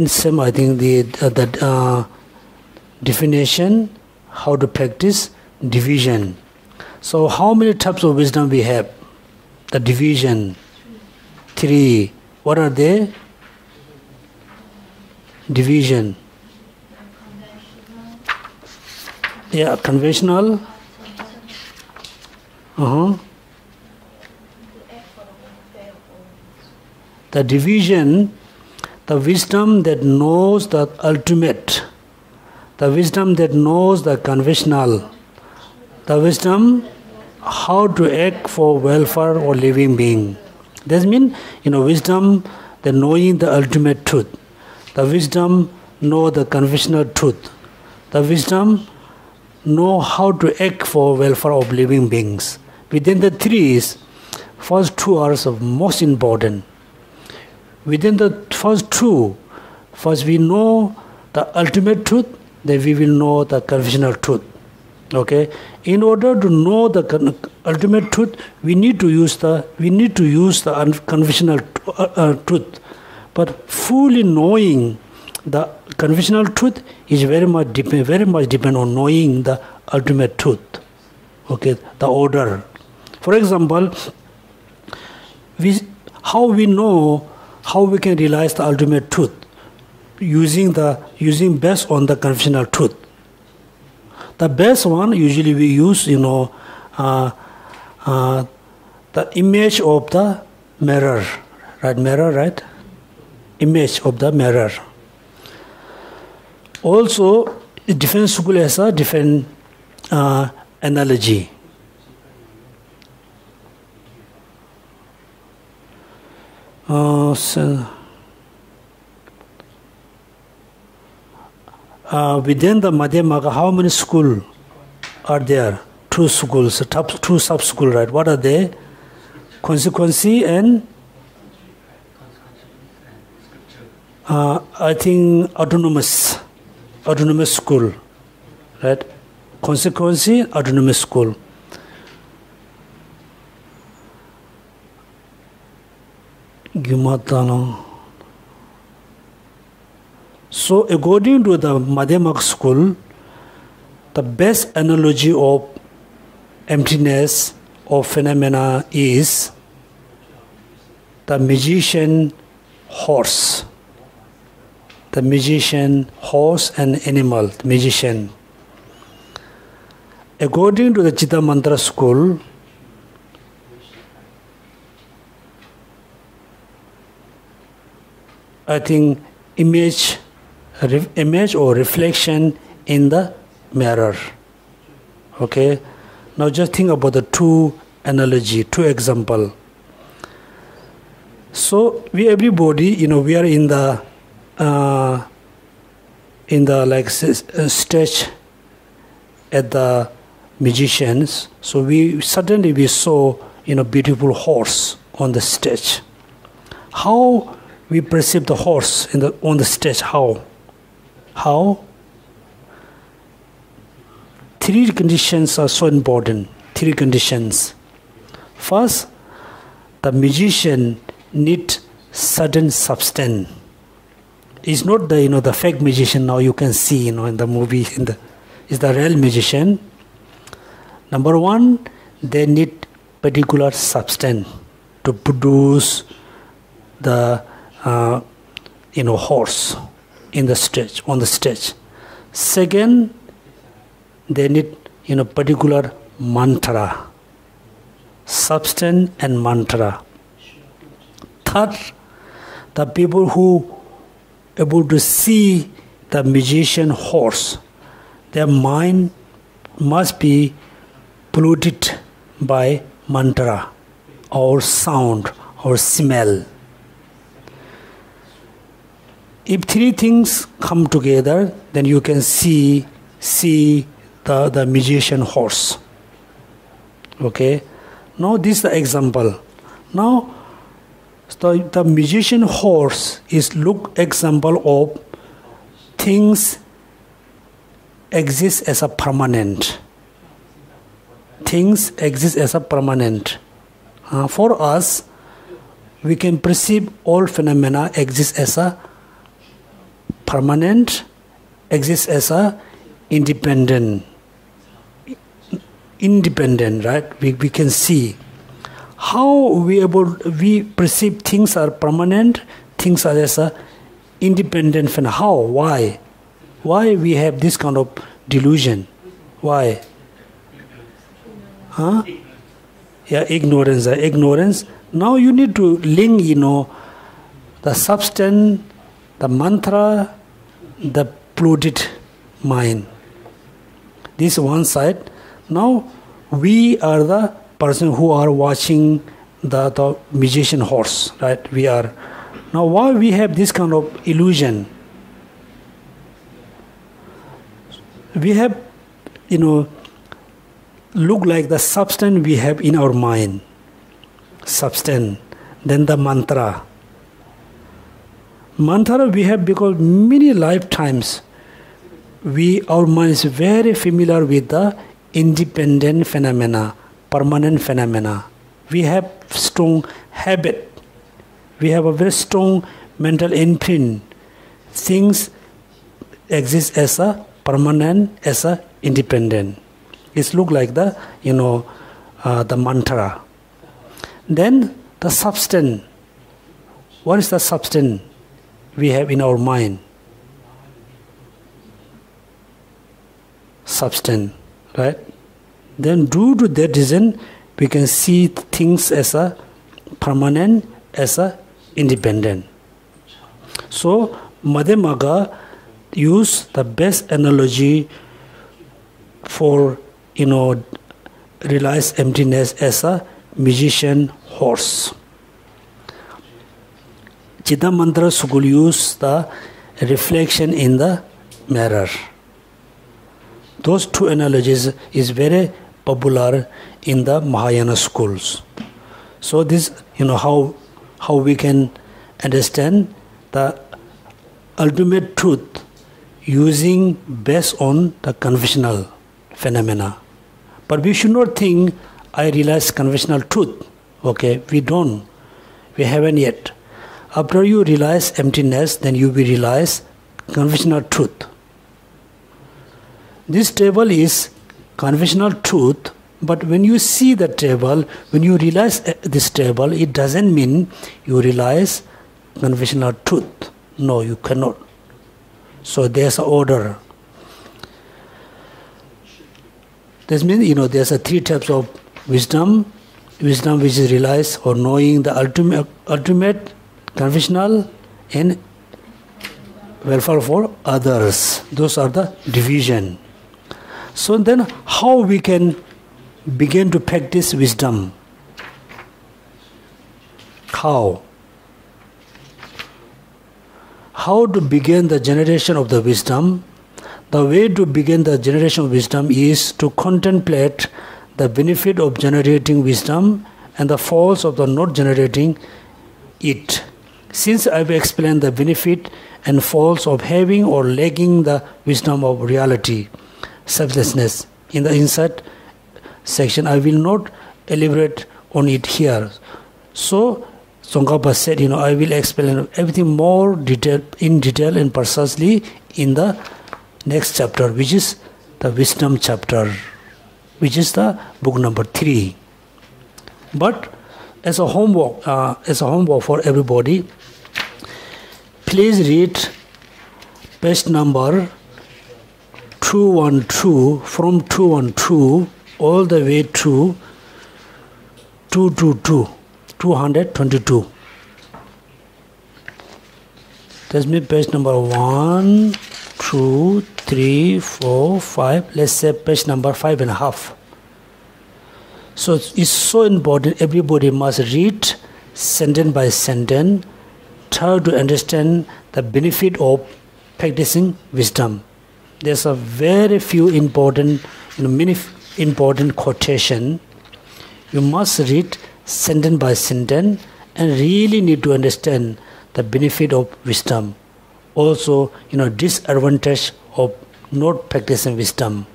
same. I think the definition, how to practice, division. So how many types of wisdom we have? The division, 3. What are they? Division. Yeah, conventional. The division, the wisdom that knows the ultimate, the wisdom that knows the conventional, the wisdom how to act for welfare or living being. That means, wisdom that knowing the ultimate truth, the wisdom know the conventional truth, the wisdom know how to act for welfare of living beings. Within the 3 is, first 2 are of most important. Within the first 2, first we know the ultimate truth, then we will know the conventional truth. Okay? In order to know the ultimate truth, we need to use the unconventional truth. But fully knowing the conventional truth is very much depend on knowing the ultimate truth. Okay, the order. For example, how we know how we can realize the ultimate truth, using based on the conventional truth. The best one usually we use the image of the mirror, right? Mirror, right? Image of the mirror. Also, different school has a different analogy. Within the Madhyamaka, how many schools are there? 2 schools, 2 sub-schools, right? What are they? Consequency and I think autonomous school, right? Consequently, autonomous school. So according to the Madhyamaka school, the best analogy of emptiness of phenomena is the magician horse. The magician horse and animal, the magician. According to the Chitta Mantra school, I think image or reflection in the mirror. Okay, now just think about the two example. So everybody, we are in the like stage at the magicians. So we saw beautiful horse on the stage. How we perceive the horse on the stage? How? Three conditions are so important. Three conditions. First, the magician need certain substance. It's not the fake magician now you can see in the movie. It's the real magician. Number one, they need particular substance to produce the horse on the stage. Second, they need particular mantra, substance and mantra. Third, the people who able to see the magician horse, their mind must be polluted by mantra or sound or smell. If three things come together, then you can see the magician horse. Okay. Now this is the example. Now the magician horse is example of things exist as a permanent. Things exist as a permanent. For us, we can perceive all phenomena exist as a permanent, exists as a independent, right? We can see how we perceive things are permanent, things are as a independent phenomena. How? Why we have this kind of delusion? Why? Yeah, ignorance. Now you need to link, the substance, the mantra, the polluted mind. This one side. Now we are the person who are watching the magician horse, right? We are. Now why we have this kind of illusion? We have, look like the substance we have in our mind. Substance. Then the mantra. Mantra we have because many lifetimes our mind is very familiar with the independent phenomena, permanent phenomena. We have strong habit. We have a very strong mental imprint. Things exist as a permanent, as a independent. It look like the the mantra. Then the substance. What is the substance we have in our mind? Substance, right? Then due to that reason, we can see things as a permanent, as a independent. So Madhyamaka use the best analogy for realize emptiness as a magician horse. Chitta Mantra school use the reflection in the mirror. Those two analogies is very popular in the Mahayana schools. So this, how we can understand the ultimate truth using based on the conventional phenomena. But we should not think I realize conventional truth. Okay, we don't. We haven't yet. After you realize emptiness, then you will realize conventional truth. This table is conventional truth, but when you see the table, when you realize this table, it doesn't mean you realize conventional truth. No, you cannot. So there's an order. This means, there's a three types of wisdom. Wisdom which is realized or knowing the ultimate conventional and welfare for others. Those are the division. So then how we can begin to practice wisdom? How? How to begin the generation of the wisdom? The way to begin the generation of wisdom is to contemplate the benefit of generating wisdom and the faults of the not generating it. Since I've explained the benefit and faults of having or lacking the wisdom of reality, selflessness, in the insert section, I will not elaborate on it here. So, Tsongkhapa said, I will explain everything more in detail and precisely in the next chapter, which is the wisdom chapter, which is the book number 3. But as a homework for everybody, please read page number 212 from 212 all the way to 222. That's me page number 1, 2, 3, 4, 5. Let's say page number 5.5. So it's so important. Everybody must read sentence by sentence, try to understand the benefit of practicing wisdom. There's a very few important, many important quotation. You must read sentence by sentence and really need to understand the benefit of wisdom. Also, disadvantage of not practicing wisdom.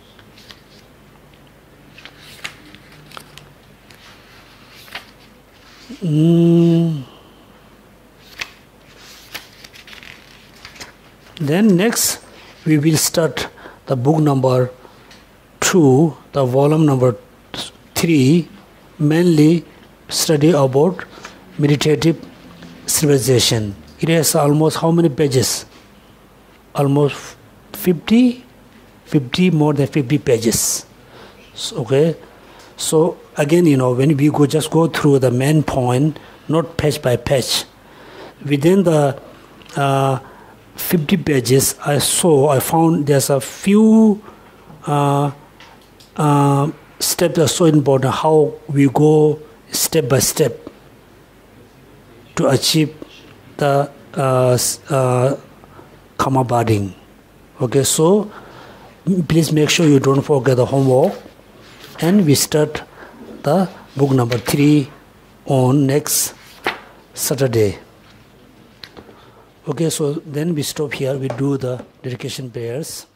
Then next we will start the book number 2, the volume number 3, mainly study about meditative civilization. It has almost how many pages? Almost 50, more than 50 pages. Okay. So again, when we just go through the main point, not page by page, within the 50 pages, I found there's a few steps are so important, how we go step by step to achieve the karma budding. Okay, so please make sure you don't forget the homework, and we start the book number 3 on next Saturday. Okay, so then we stop here, we do the dedication prayers.